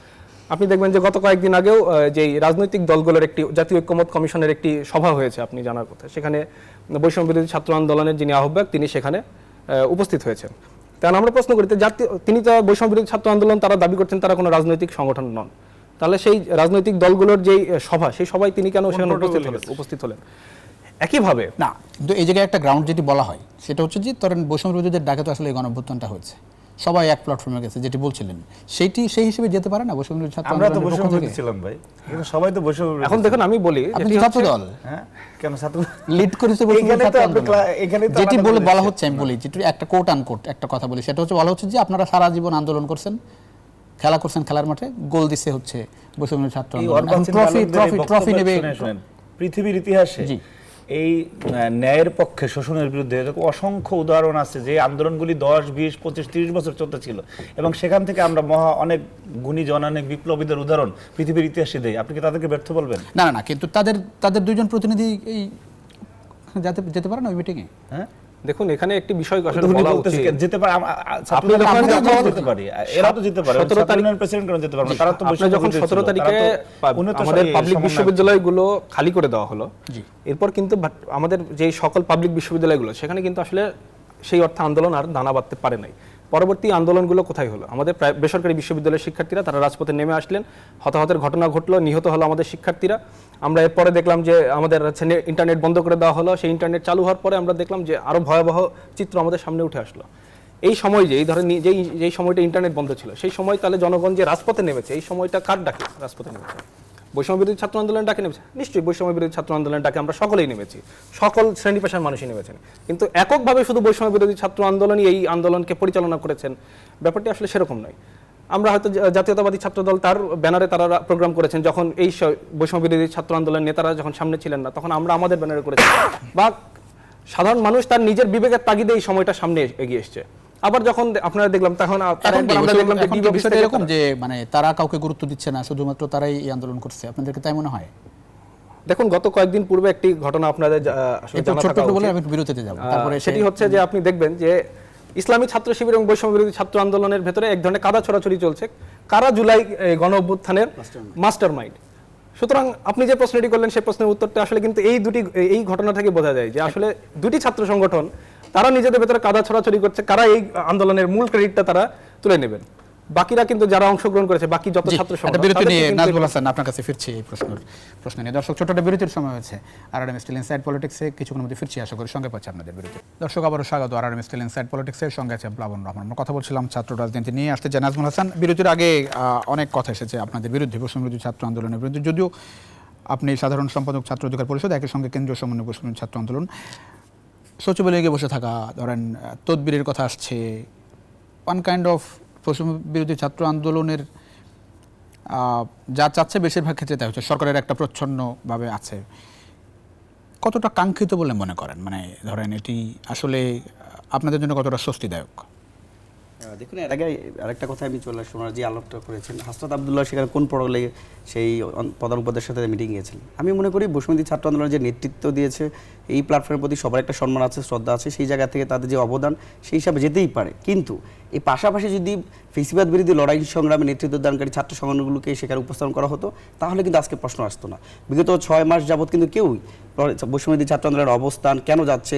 আপনি দেখবেন যে গত কয়েকদিন আগেও যে রাজনৈতিক দলগুলোর একটি জাতীয় ঐক্যমত কমিশনের একটি সভা হয়েছে, আপনি জানার কথা, সেখানে বৈষম্য বিরোধী ছাত্র আন্দোলনের যিনি আহ্বায়ক তিনি সেখানে উপস্থিত হয়েছেন। কারণ আমরা প্রশ্ন করি তিনি তো বৈষম্য বিরোধী ছাত্র আন্দোলন, তারা দাবি করছেন তারা কোনো রাজনৈতিক সংগঠন নন, তাহলে সেই রাজনৈতিক দলগুলোর যেই সভা, সেই সভায় তিনি কেন সেখানে উপস্থিত হলেন? একইভাবে না, কিন্তু এই জায়গায় একটা গ্রাউন্ড যেটি বলা হয় সেটা হচ্ছে যে ধরেন বৈষম্য বিরোধীদের ডাকে তো আসলে এই গণঅভ্যুত্থানটা হয়েছে, সবাই এক প্ল্যাটফর্মে গেছে, যেটি বলছিলেন সেই হিসেবে যেতে পারে না বৈষম্য বিরোধী ছাত্র আমরা তো আন্দোলনের বৈষম্য পক্ষ বিরোধী থেকে? ছিলাম ভাই, কিন্তু সবাই তো বৈষম্য বিরোধী। এখন দেখুন আমি বলি আপনি ছাত্র দল, হ্যাঁ কেন ছাত্র লিড করেছে বৈষম্য বিরোধী ছাত্র আন্দোলন। এখানে তো যেটি বলা হচ্ছে, আমি বলি যেটি একটা কোট আনকোট একটা কথা বলি, সেটা হচ্ছে বলা হচ্ছে যে আপনারা সারা জীবন আন্দোলন করছেন, খেলা করছেন, খেলার মাঠে গোল দিছে হচ্ছে বৈষম্য বিরোধী ছাত্র আন্দোলন, ট্রফি নেবে। পৃথিবীর ইতিহাসে এই ন্যায়ের পক্ষে শোষণের বিরুদ্ধে এরকম অসংখ্য উদাহরণ আছে যে আন্দোলনগুলি 10, 20, 25, 30 বছর চলতে ছিল, এবং সেখান থেকে আমরা অনেক গুণীজন, অনেক বিপ্লবীদের উদাহরণ পৃথিবীর ইতিহাসে দেই। আপনি কি তাদেরকে ব্যর্থ বলবেন? না না, কিন্তু তাদের দুইজন প্রতিনিধি এই যেতে পারে না ওই মিটিংয়ে? হ্যাঁ, দেখুন এখানে একটি বিষয় আসলে বলা উচিত, যেতে পারে, আপনি যেতে পারি, এরা তো যেতে পারে, 17 তারিখের প্রেসিডেন্ট কেন যেতে পারে না? তারা তো যখন 17 তারিখে আমাদের পাবলিক বিশ্ববিদ্যালয়গুলো খালি করে দেওয়া হলো, এরপর কিন্তু আমাদের যে সকল পাবলিক বিশ্ববিদ্যালয়গুলো সেখানে কিন্তু আসলে সেই অর্থে আন্দোলন আর দানা বাঁধতে পারে নাই। পরবর্তী আন্দোলনগুলো কোথায় হলো? আমাদের বেসরকারি বিশ্ববিদ্যালয়ের শিক্ষার্থীরা তারা রাজপথে নেমে আসলেন, হতাহতের ঘটনা ঘটলো, নিহত হলো আমাদের শিক্ষার্থীরা। আমরা এরপরে দেখলাম যে আমাদের ইন্টারনেট বন্ধ করে দেওয়া হলো, সেই ইন্টারনেট চালু হওয়ার পরে আমরা দেখলাম যে আরো ভয়াবহ চিত্র আমাদের সামনে উঠে আসলো। এই সময় যে ধরেন যেই সময়টা ইন্টারনেট বন্ধ ছিল, সেই সময় তাহলে জনগণ যে রাজপথে নেমেছে, এই সময়টা কার ডাকে রাজপথে নেমেছে? বৈষম্য বিরোধী ছাত্র আন্দোলনের ডাকে নেমেছে? নিশ্চয়ই বৈষম্য বিরোধী ছাত্র আন্দোলনের ডাকে আমরা সকলেই নেমেছি, সকল শ্রেণী পেশার মানুষই নেমেছেন, কিন্তু এককভাবে শুধু বৈষম্য বিরোধী ছাত্র আন্দোলনই এই আন্দোলনকে পরিচালনা করেছেন, ব্যাপারটি আসলে সেরকম নয়। আমরা হয়তো জাতীয়তাবাদী ছাত্র দল তার ব্যানারে তারা প্রোগ্রাম করেছেন, যখন এই বৈষম্য বিরোধী ছাত্র আন্দোলনের নেতারা যখন সামনে ছিলেন না, তখন আমরা আমাদের ব্যানারে করেছি, বা সাধারণ মানুষ তার নিজের বিবেকের তাগিদে এই সময়টা সামনে এগিয়ে এসছে। আবার যখন আপনারা দেখলাম তখন আমরা দেখলাম বিষয়টা এরকম যে মানে তারা কাউকে গুরুত্ব দিচ্ছে না, শুধুমাত্র তারাই এই আন্দোলন করছে, আপনাদেরকে তাই মনে হয়? দেখুন, গত কয়েকদিন পূর্বে একটি ঘটনা আপনাদের বিরতিতে যাব, তারপরে সেটি হচ্ছে যে আপনি দেখবেন যে ইসলামী ছাত্র শিবির এবং বৈষম্য বিরোধী ছাত্র আন্দোলনের ভেতরে এক ধরনের কাদা ছড়াছড়ি চলছে, কারা জুলাই গণ অভ্যুত্থানের মাস্টার মাইন্ড। সুতরাং আপনি যে প্রশ্নটি করলেন সেই প্রশ্নের উত্তরটা আসলে কিন্তু এই ঘটনা থেকে বোঝা যায় যে আসলে দুটি ছাত্র সংগঠন তারা নিজেদের ভেতরে কাদা ছড়াছড়ি করছে, কারা এই আন্দোলনের মূল ক্রেডিটটা তারা তুলে নেবেন। বাকিরা কিন্তু যারা অংশগ্রহণ করেছে, বাকি যত ছাত্র সংগঠন, বিরতি নিয়ে নাজমুল হাসান আপনার কাছে ফিরছি এই প্রশ্ন নিয়ে। দর্শক, ছোট একটা বিরতির সময় হয়েছে। আরআরএম স্টিল ইনসাইড পলিটিক্সে কিছুক্ষণের মধ্যে ফিরছি, আশা করি সঙ্গে পাচ্ছি আপনাদের বিরতি। দর্শক, আবারও স্বাগত আরআরএম স্টিল ইনসাইড পলিটিক্সের সঙ্গে আছে প্লাবন রহমান। আমরা কথা বলছিলাম ছাত্র রাজনীতি নিয়ে। আসতে চাই নাজমুল হাসান, বিরতির আগে অনেক কথা এসেছে আপনাদের বিরুদ্ধে, বৈষম্যবিরোধী ছাত্র আন্দোলনের বিরুদ্ধে। যদিও আপনি সাধারণ সম্পাদক ছাত্র অধিকার পরিষদ, একই সঙ্গে কেন্দ্রীয় সমন্বয় বৈষম্যবিরোধী ছাত্র আন্দোলন, সচিবালয়ে গিয়ে বসে থাকা, ধরেন তদবিরের কথা আসছে, ওয়ান কাইন্ড অফ বৈষম্যবিরোধী ছাত্র আন্দোলনের যা চাচ্ছে বেশিরভাগ ক্ষেত্রে তাই হচ্ছে, সরকারের একটা প্রচ্ছন্নভাবে আছে। কতটা কাঙ্ক্ষিত বলে মনে করেন? মানে ধরেন এটি আসলে আপনাদের জন্য কতটা স্বস্তিদায়ক? দেখুন, এর আগে আরেকটা কথা আমি চলে আসলাম, যে আলোচনা করেছেন হাসনাত আবদুল্লাহ সেখানে কোন পড়লে সেই প্রধান উপদেষ্টার সাথে মিটিং গিয়েছেন। আমি মনে করি বৈষম্যবিরোধী ছাত্র আন্দোলনের যে নেতৃত্ব দিয়েছে এই প্ল্যাটফর্মের প্রতি সবার একটা সম্মান আছে, শ্রদ্ধা আছে, সেই জায়গা থেকে তাদের যে অবদান সেই হিসাবে যেতেই পারে। কিন্তু এই পাশাপাশি যদি ফেসিবাদ বিরোধী লড়াই সংগ্রামে নেতৃত্ব দানকারী ছাত্র সংগঠনগুলোকে সেখানে উপস্থাপন করা হতো, তাহলে কিন্তু আজকে প্রশ্ন আসতো না। বিগত 6 মাস যাবৎ কিন্তু কেউই বৈষম্যবিরোধী ছাত্র আন্দোলনের অবস্থান কেন যাচ্ছে,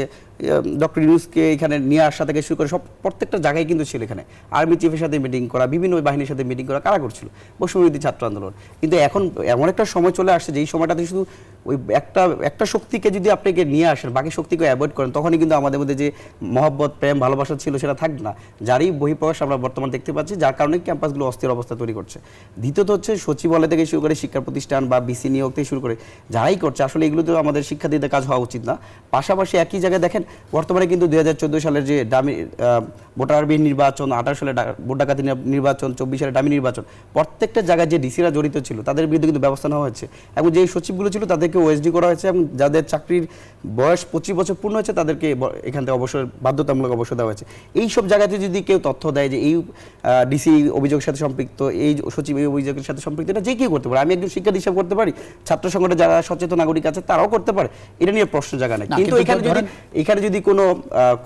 ডক্টর ইউনূসকে এখানে নিয়ে আসা থেকে শুরু করে প্রত্যেকটা জায়গায় কিন্তু ছিল। এখানে আর্মি চিফের সাথে মিটিং করা, বিভিন্ন বাহিনীর সাথে মিটিং করা কারা করছিল? বৈষম্যবিরোধী ছাত্র আন্দোলন। কিন্তু এখন এমন একটা সময় চলে আসছে যেই সময়টাতে শুধু ওই একটা শক্তিকে যদি আপনাকে নিয়ে আসেন, বাকি শক্তিকে অ্যাভয়েড করেন, তখনই কিন্তু আমাদের মধ্যে যে মহব্বত, প্রেম, ভালোবাসা ছিল সেটা থাকবে না, যারই বহিঃপ্রকাশ আমরা বর্তমানে দেখতে পাচ্ছি, যার কারণে ক্যাম্পাসগুলো অস্থির অবস্থা তৈরি করছে। দ্বিতীয়ত হচ্ছে সচিবালয় থেকে শুরু করে শিক্ষা প্রতিষ্ঠান বা বিসি নিয়োগ থেকে শুরু করে যারাই করছে, আসলে এগুলো তো আমাদের শিক্ষার্থীদের কাজ হওয়া উচিত না। পাশাপাশি একই জায়গায় দেখেন বর্তমানে কিন্তু 2014 সালের যে ভোটারবিহীন নির্বাচন, 18 সালে ভোট ডাকাতি নির্বাচন, 24 সালে ডামি নির্বাচন, প্রত্যেকটা জায়গায় যে ডিসিরা জড়িত ছিল তাদের বিরুদ্ধে কিন্তু ব্যবস্থা নেওয়া হয়েছে, এবং যেই সচিবগুলো ছিল তাদেরকে ওএসডি করা হয়েছে, এবং যাদের চাকরির বয়স 25 বছর পূর্ণ হয়েছে তাদেরকে এখান থেকে বাধ্যতামূলক অবসর দেওয়া হয়েছে। এই সব জায়গাতে যদি কেউ তথ্য দেয় যে এই ডিসি অভিযোগের সাথে সম্পৃক্ত, এই সচিব এই অভিযোগের সাথে সম্পৃক্ত, এটা যে কেউ করতে পারে। আমি একজন শিক্ষার্থী হিসাবে করতে পারি, ছাত্র সংগঠনে যারা সচেতন নাগরিক আছে তারাও করতে পারে, এটা নিয়ে প্রশ্ন জায়গা নেই। কিন্তু এখানে যদি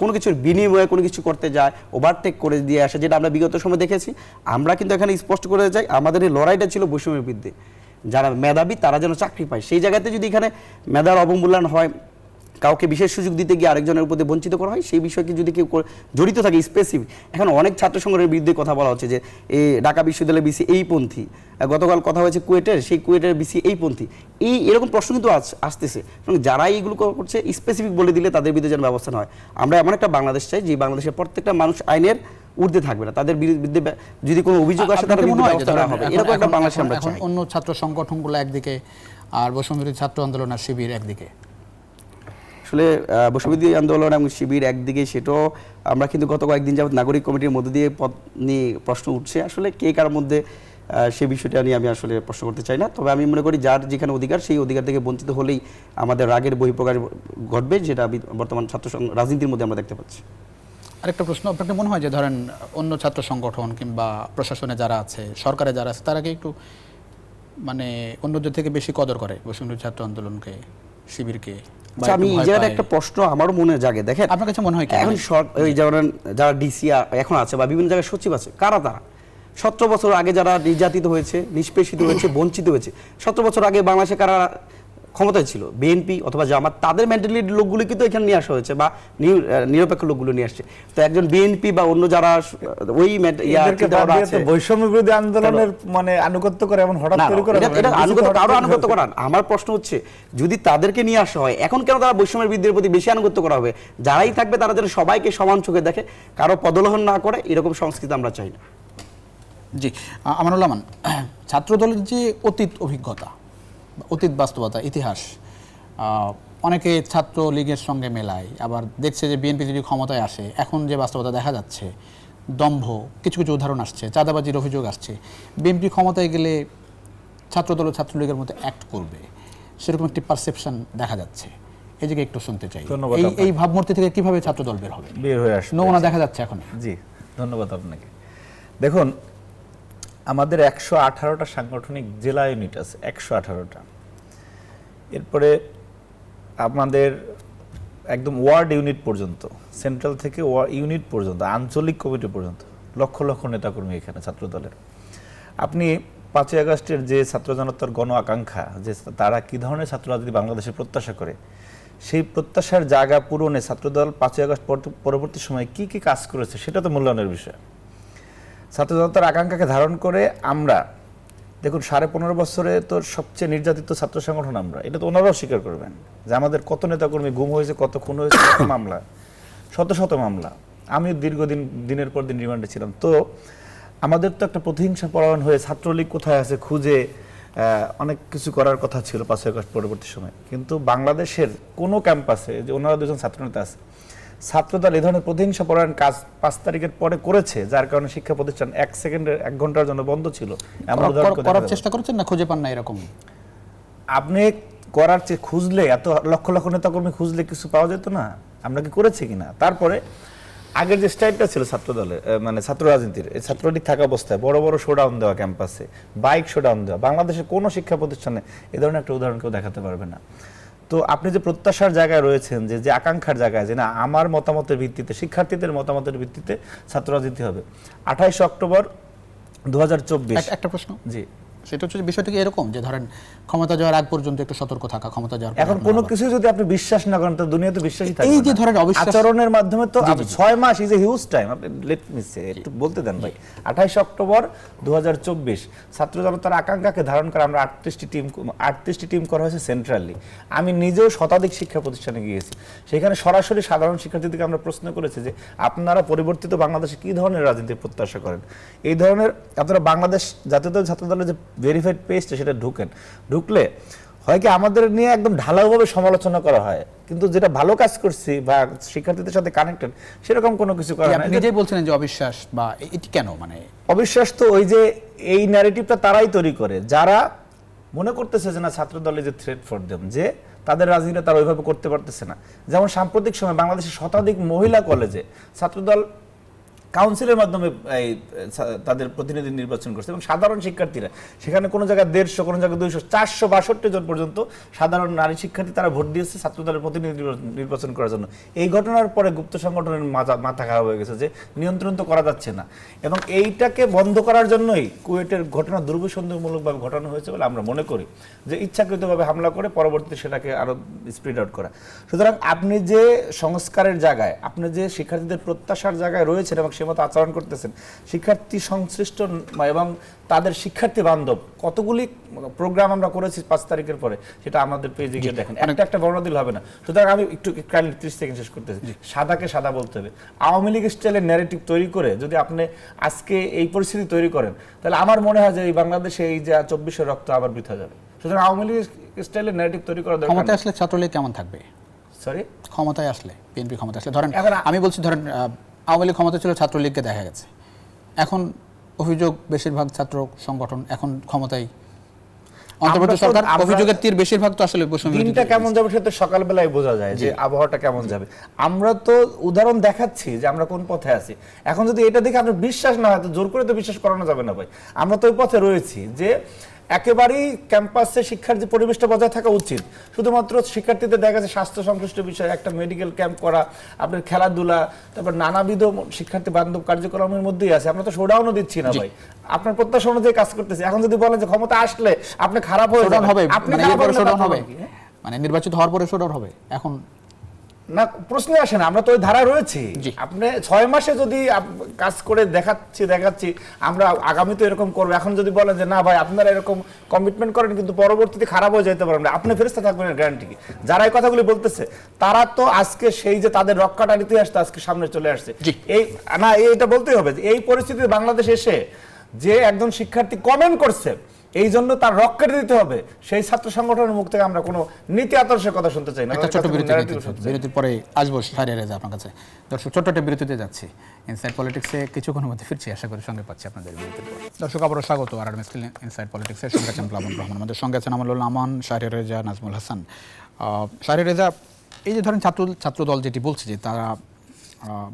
কোনো কিছুর বিনিময়ে কোনো কিছু করতে যায়, ওভারটেক করে দিয়ে আসে, যেটা আমরা বিগত সময় দেখেছি, আমরা কিন্তু এখানে স্পষ্ট করে যাই আমাদের এই লড়াইটা ছিল বৈষম্যের বিরুদ্ধে। যারা মেধাবী তারা যেন চাকরি পায়, সেই জায়গাতে যদি এখানে মেধার অবমূল্যায়ন হয়, কাউকে বিশেষ সুযোগ দিতে গিয়ে আরেকজনের উপর বঞ্চিত করা হয়, সেই বিষয়কে যদি কেউ জড়িত থাকে স্পেসিফিক, এখন অনেক ছাত্র সংগঠনের বিরুদ্ধে কথা বলা হচ্ছে যে এই ঢাকা বিশ্ববিদ্যালয়ের বিসি এই পন্থী, গতকাল কথা হয়েছে কুয়েটের, সেই কুয়েটের বিসি এই পন্থী, এরকম প্রশ্ন কিন্তু আসতেছে। এবং যারা এইগুলো করছে স্পেসিফিক বলে দিলে তাদের বিরুদ্ধে যেন ব্যবস্থা হয়। আমরা এমন একটা বাংলাদেশ চাই যে বাংলাদেশের প্রত্যেকটা মানুষ আইনের ঊর্ধ্বে থাকবে না, তাদের বিরুদ্ধে যদি কোনো অভিযোগ আসে তাদের বিরুদ্ধে ব্যবস্থা নেওয়া হবে, এরকম একটা বাংলাদেশ আমরা চাই। অন্য ছাত্র সংগঠনগুলো একদিকে আর বৈষম্যবিরোধী ছাত্র আন্দোলন আর শিবির একদিকে, আসলে বৈষম্যবিরোধী আন্দোলন এবং শিবির একদিকে, সেটাও আমরা কিন্তু গত কয়েকদিন যাবত নাগরিক কমিটির মধ্য দিয়ে পদ নিয়ে প্রশ্ন উঠছে, আসলে কে কার মধ্যে সে বিষয়টা নিয়ে আমি আসলে প্রশ্ন করতে চাই না। তবে আমি মনে করি যার যেখানে অধিকার, সেই অধিকার থেকে বঞ্চিত হলেই আমাদের রাগের বহিঃপ্রকাশ ঘটবে, যেটা বর্তমান ছাত্র রাজনীতির মধ্যে আমরা দেখতে পাচ্ছি। আরেকটা প্রশ্ন, আপনাকে মনে হয় যে ধরেন অন্য ছাত্র সংগঠন কিংবা প্রশাসনে যারা আছে, সরকারে যারা আছে, তারা কি একটু মানে অন্যদের থেকে বেশি কদর করে বৈষম্যবিরোধী ছাত্র আন্দোলনকে, শিবিরকে? আমি এই জায়গায় একটা প্রশ্ন আমারও মনে জাগে, দেখেন আপনার কাছে মনে হয় এখন যারা ডিসি এখন আছে বা বিভিন্ন জায়গায় সচিব আছে, কারা তারা? 17 বছর আগে যারা নির্যাতিত হয়েছে, নিষ্পেষিত হয়েছে, বঞ্চিত হয়েছে, 17 বছর আগে বাংলাদেশে কারা ক্ষমতায় ছিল? বিএনপি অথবা জামাত, তাদের মেন্টালিটির লোকগুলো কিন্তু এখানে নিয়ে আসা হয়েছে, বা নিরপেক্ষ লোকগুলো নিয়ে আসছে। তো একজন বিএনপি বা অন্য যারা ওই বৈষম্য বিরোধী আন্দোলনের মানে আনুগত্য করে এমন হঠাৎ করে কারো আনুগত্য করান, আমার প্রশ্ন হচ্ছে যদি তাদেরকে নিয়ে আসা হয়, এখন কেন তারা বৈষম্যের বিরুদ্ধে প্রতি বেশি আনুগত্য করা হবে? যারাই থাকবে তারা যেন সবাইকে সমান চোখে দেখে, কারো পদলোহন না করে, এরকম সংস্কৃতি আমরা চাই না। জি, আমানুল আমান, ছাত্রদলের যে অতীত অভিজ্ঞতা, অতীত বাস্তবতা, ইতিহাস, অনেকে ছাত্র লীগের সঙ্গে মেলায়, আবার দেখছে যে বিএনপি যদি ক্ষমতায় আসে, এখন যে বাস্তবতা দেখা যাচ্ছে, দম্ভ, কিছু কিছু উদাহরণ আসছে, চাঁদাবাজির অভিযোগ আসছে, বিএনপি ক্ষমতায় গেলে ছাত্রদল ও ছাত্রলীগের মতো অ্যাক্ট করবে, সেরকম একটি পারসেপশন দেখা যাচ্ছে। এই দিকে একটু শুনতে চাই, এই ভাবমূর্তি থেকে কিভাবে ছাত্রদল বের হবে, বের হয়ে আসবে, নমুনা দেখা যাচ্ছে এখন? জি, ধন্যবাদ আপনাকে। দেখুন, আমাদের 118টা সাংগঠনিক জেলা ইউনিট আছে, 118টা। এরপরে আমাদের একদম ওয়ার্ড ইউনিট পর্যন্ত, সেন্ট্রাল থেকে ইউনিট পর্যন্ত, আঞ্চলিক কমিটি পর্যন্ত লক্ষ লক্ষ নেতাকর্মী এখানে ছাত্রদলের। আপনি 5ই আগস্টের যে ছাত্র জনতার গণ আকাঙ্ক্ষা, যে তারা কি ধরনের ছাত্র রাজনীতি বাংলাদেশে প্রত্যাশা করে, সেই প্রত্যাশার জায়গা পূরণে ছাত্রদল 5ই আগস্ট পরবর্তী সময়ে কি কি কাজ করেছে সেটা তো মূল্যায়নের বিষয়। ছাত্র জনতার আকাঙ্ক্ষাকে ধারণ করে আমরা দেখুন 15.5 বছরে তো সবচেয়ে নির্যাতিত ছাত্র সংগঠন আমরা, এটা তো ওনারাও স্বীকার করবেন যে আমাদের কত নেতাকর্মী গুম হয়েছে, কত খুন হয়েছে, কত মামলা, শত শত মামলা। আমি দীর্ঘদিন দিনের পর দিন রিমান্ডে ছিলাম। তো আমাদের তো একটা প্রতিহিংসা পরায়ণ হয়ে ছাত্রলীগ কোথায় আছে খুঁজে অনেক কিছু করার কথা ছিল 5ই আগস্ট পরবর্তী সময়, কিন্তু বাংলাদেশের কোনো ক্যাম্পাসে যে ওনারা দুজন ছাত্রনেতা আছে, ছাত্রদল এই ধরনের প্রতিহিংসা পরায়ণ কাজ 5 তারিখের পরে করেছে, যার কারণে শিক্ষা প্রতিষ্ঠান 1 ঘন্টার জন্য বন্ধ ছিল। এমন উদাহরণ করার চেষ্টা করেছেন না খুঁজে পান না এরকম? আপনি করার চেয়ে খুঁজলে, এত লক্ষ লক্ষ নেতাকর্মী খুঁজলে কিছু পাওয়া যেত না? আমরা কি করেছি কিনা? তারপরে আগের যে স্টাইলটা ছিল ছাত্র দলের, মানে ছাত্র রাজনীতির, এই ছাত্রলীগ থাকা অবস্থায় বড় বড় শোডাউন দেওয়া, ক্যাম্পাসে বাইক শোডাউন দেওয়া, বাংলাদেশের কোনো শিক্ষা প্রতিষ্ঠানে এ ধরনের একটা উদাহরণ কেউ দেখাতে পারবে না। তো আপনি যে প্রত্যাশার জায়গায় রয়েছেন, যে আকাঙ্ক্ষার জায়গায়, যে না আমার মতামতের ভিত্তিতে, শিক্ষার্থীদের মতামতের ভিত্তিতে ছাত্র রাজনীতি হবে। 28 অক্টোবর 2024। একটা প্রশ্ন, জি, সেটা হচ্ছে বিষয়টা কি এরকম যে ধরেন ক্ষমতা যাওয়ার আগ পর্যন্ত একটু সতর্ক থাকা, ক্ষমতা যাওয়ার পর এখন কোনো কিছু যদি আপনি বিশ্বাস না করেন তো দুনিয়াতে বিশ্বাসই থাকবে না। এই যে ধরেন অবিশ্বাস আচরণের মাধ্যমে তো 6 much is a huge time. আপনি লেট মি সে, একটু বলতে দেন ভাই। 28 অক্টোবর 2024 ছাত্র জনতার আকাঙ্ক্ষাকে ধারণ করে আমরা 38টি টিম করা হয়েছে সেন্ট্রালি। আমি নিজেও শতাধিক শিক্ষা প্রতিষ্ঠানে গিয়েছি, সেখানে সরাসরি সাধারণ শিক্ষার্থীদেরকে আমরা প্রশ্ন করেছি যে আপনারা পরিবর্তিত বাংলাদেশে কি ধরনের রাজনীতি প্রত্যাশা করেন। এই ধরনের আপনারা বাংলাদেশ জাতীয়তাবাদী ছাত্র দলের যে ভেরিফাইড পেজটা সেটা ঢুকলে হয় কি আমাদের নিয়ে একদম ঢালাওভাবে সমালোচনা করা হয়, কিন্তু যেটা ভালো কাজ করছি বা শিক্ষার্থীদের সাথে কানেক্টেড সেরকম কোনো কিছু করা আপনি হয় না। নিজেই বলছিলেন যে অবিশ্বাস বা এটি কেন, মানে অবিশ্বাস তো ওই যে এই ন্যারেটিভটা তারাই তৈরি করে যারা মনে করতেছে যে না ছাত্র দলে যে থ্রেট ফর দেম, যে তাদের রাজনীতিটা তারা ওইভাবে করতে পারতেছে না। যেমন সাম্প্রতিক সময় বাংলাদেশের শতাধিক মহিলা কলেজে ছাত্রদল কাউন্সিলের মাধ্যমে তাদের প্রতিনিধি নির্বাচন করছে, এবং সাধারণ শিক্ষার্থীরা সেখানে কোনো জায়গায় 150, কোনো জায়গায় 200, 462 জন পর্যন্ত সাধারণ নারী শিক্ষার্থী তারা ভোট দিয়েছে ছাত্রদলের প্রতিনিধি নির্বাচন করার জন্য। এই ঘটনার পরে গুপ্ত সংগঠনের মাথা খারাপ হয়ে গেছে যে নিয়ন্ত্রণ তো করা যাচ্ছে না, এবং এইটাকে বন্ধ করার জন্যই কুয়েটের ঘটনা দুর্বিসন্দেহমূলকভাবে ঘটানো হয়েছে বলে আমরা মনে করি, যে ইচ্ছাকৃতভাবে হামলা করে পরবর্তীতে সেটাকে আরো স্প্রিড আউট করা। সুতরাং আপনি যে সংস্কারের জায়গায়, আপনি যে শিক্ষার্থীদের প্রত্যাশার জায়গায় রয়েছেন এবং সে মতো আচরণ করতেছেন, শিক্ষার্থী সংশ্লিষ্ট এবং তাদের শিক্ষার্থী বান্ধব কতগুলি প্রোগ্রাম আমরা করেছি 5 তারিখের পরে, সেটা আমাদের পেজে গিয়ে দেখেন। একটা বর্ণনা দিলে হবে না। সুতরাং আমি একটু 30 সেকেন্ড শেষ করতেছি। সাদাকে সাদা বলতে হবে। আওয়ামী লীগ স্টাইলের ন্যারেটিভ তৈরি করে যদি আপনি আজকে এই পরিস্থিতি তৈরি করেন, তাহলে আমার মনে হয় যে এই বাংলাদেশে এই যে 24-এর রক্ত আবার বৃথা যাবে। সুতরাং আওয়ামী লীগ স্টাইলের ন্যারেটিভ তৈরি করা দরকার। ক্ষমতায় আসলে ছাত্রলীগ কেমন থাকবে? সরি, ক্ষমতায় আসলে, বিএনপি ক্ষমতায় আসলে, ধরেন আমি বলছি, ধরেন আওয়ামী লীগ ক্ষমতা ছিল, ছাত্রলীগকে দেখা গেছে, এখন অভিযোগ বেশিরভাগ ছাত্র সংগঠন এখন ক্ষমতায়, অন্তর্বর্তী সরকার, অভিযোগের তীর বেশিরভাগ তো আসলে দিনটা কেমন যাবে সেটা সকালবেলায় বোঝা যায়, যে আবহাওয়াটা কেমন যাবে। আমরা তো উদাহরণ দেখাচ্ছি যে আমরা কোন পথে আছি। এখন যদি এটা দেখে আপনার বিশ্বাস না হয় তো জোর করে তো বিশ্বাস করানো যাবে না ভাই। আমরা তো ওই পথে রয়েছি যে একেবারেই ক্যাম্পাসে শিক্ষার যে পরিবেশটা বজায় থাকা উচিত, শুধুমাত্র শিক্ষার্থীদের দেখা যাচ্ছে স্বাস্থ্য সংশ্লিষ্ট বিষয়, একটা মেডিকেল ক্যাম্প করা, আপনার খেলাধুলা, তারপর নানাবিধ শিক্ষার্থী বান্ধব কার্যক্রমের মধ্যেই আছে। আমরা তো শোডাউনও দিচ্ছি না ভাই, আপনার প্রত্যাশা অনুযায়ী কাজ করতেছি। এখন যদি বলেন যে ক্ষমতা আসলে আপনি খারাপ হয়ে যাবেন, হবে, আপনি শোডাউন হবে, মানে নির্বাচিত হওয়ার পরে শোডাউন হবে, এখন না প্রশ্ন আসে না। আমরা তো ওই ধারা রয়েছি। আপনি 6 মাসে যদি কাজ করে দেখাচ্ছি আমরা আগামীতে এরকম করবো, এখন যদি বলেন যে না ভাই আপনারা এরকম কমিটমেন্ট করেন কিন্তু পরবর্তীতে খারাপ হয়ে যেতে পারেন, আপনি ফেরেশতা থাকবেন এর গ্যারান্টি কি? যারা এই কথাগুলি বলতেছে তারা তো আজকে সেই যে তাদের রক্ষাটার ইতিহাস তো আজকে সামনে চলে আসছে। এই না এটা বলতেই হবে যে এই পরিস্থিতিতে বাংলাদেশে এসে যে একজন শিক্ষার্থী কমেন্ট করছে, এই জন্য তার রক্ষা দিতে হবে, সেই ছাত্র সংগঠনের মুখ থেকে আমরা কোনো নীতি আদর্শের কথা শুনতে চাই না। একটা ছোট বিরতির পরে আসবো শাহরিয়ার রেজা আপনার কাছে। দর্শক, ছোট্ট একটা বিরতিতে যাচ্ছি। ইনসাইড পলিটিক্সে কিছুক্ষণের মধ্যে ফিরছি, আশা করি সঙ্গে পাচ্ছি আপনাদের বিরতির পর। দর্শক, আবারও স্বাগত RRM ইনসাইড পলিটিক্সের সঙ্গে আছেন প্লাবন রহমান, আমাদের সঙ্গে আছেন আমলুল আমান, শাহরিয়ার রেজা, নাজমুল হাসান। শাহরিয়ার রেজা, এই যে ধরেন ছাত্র দল যেটি বলছে যে তারা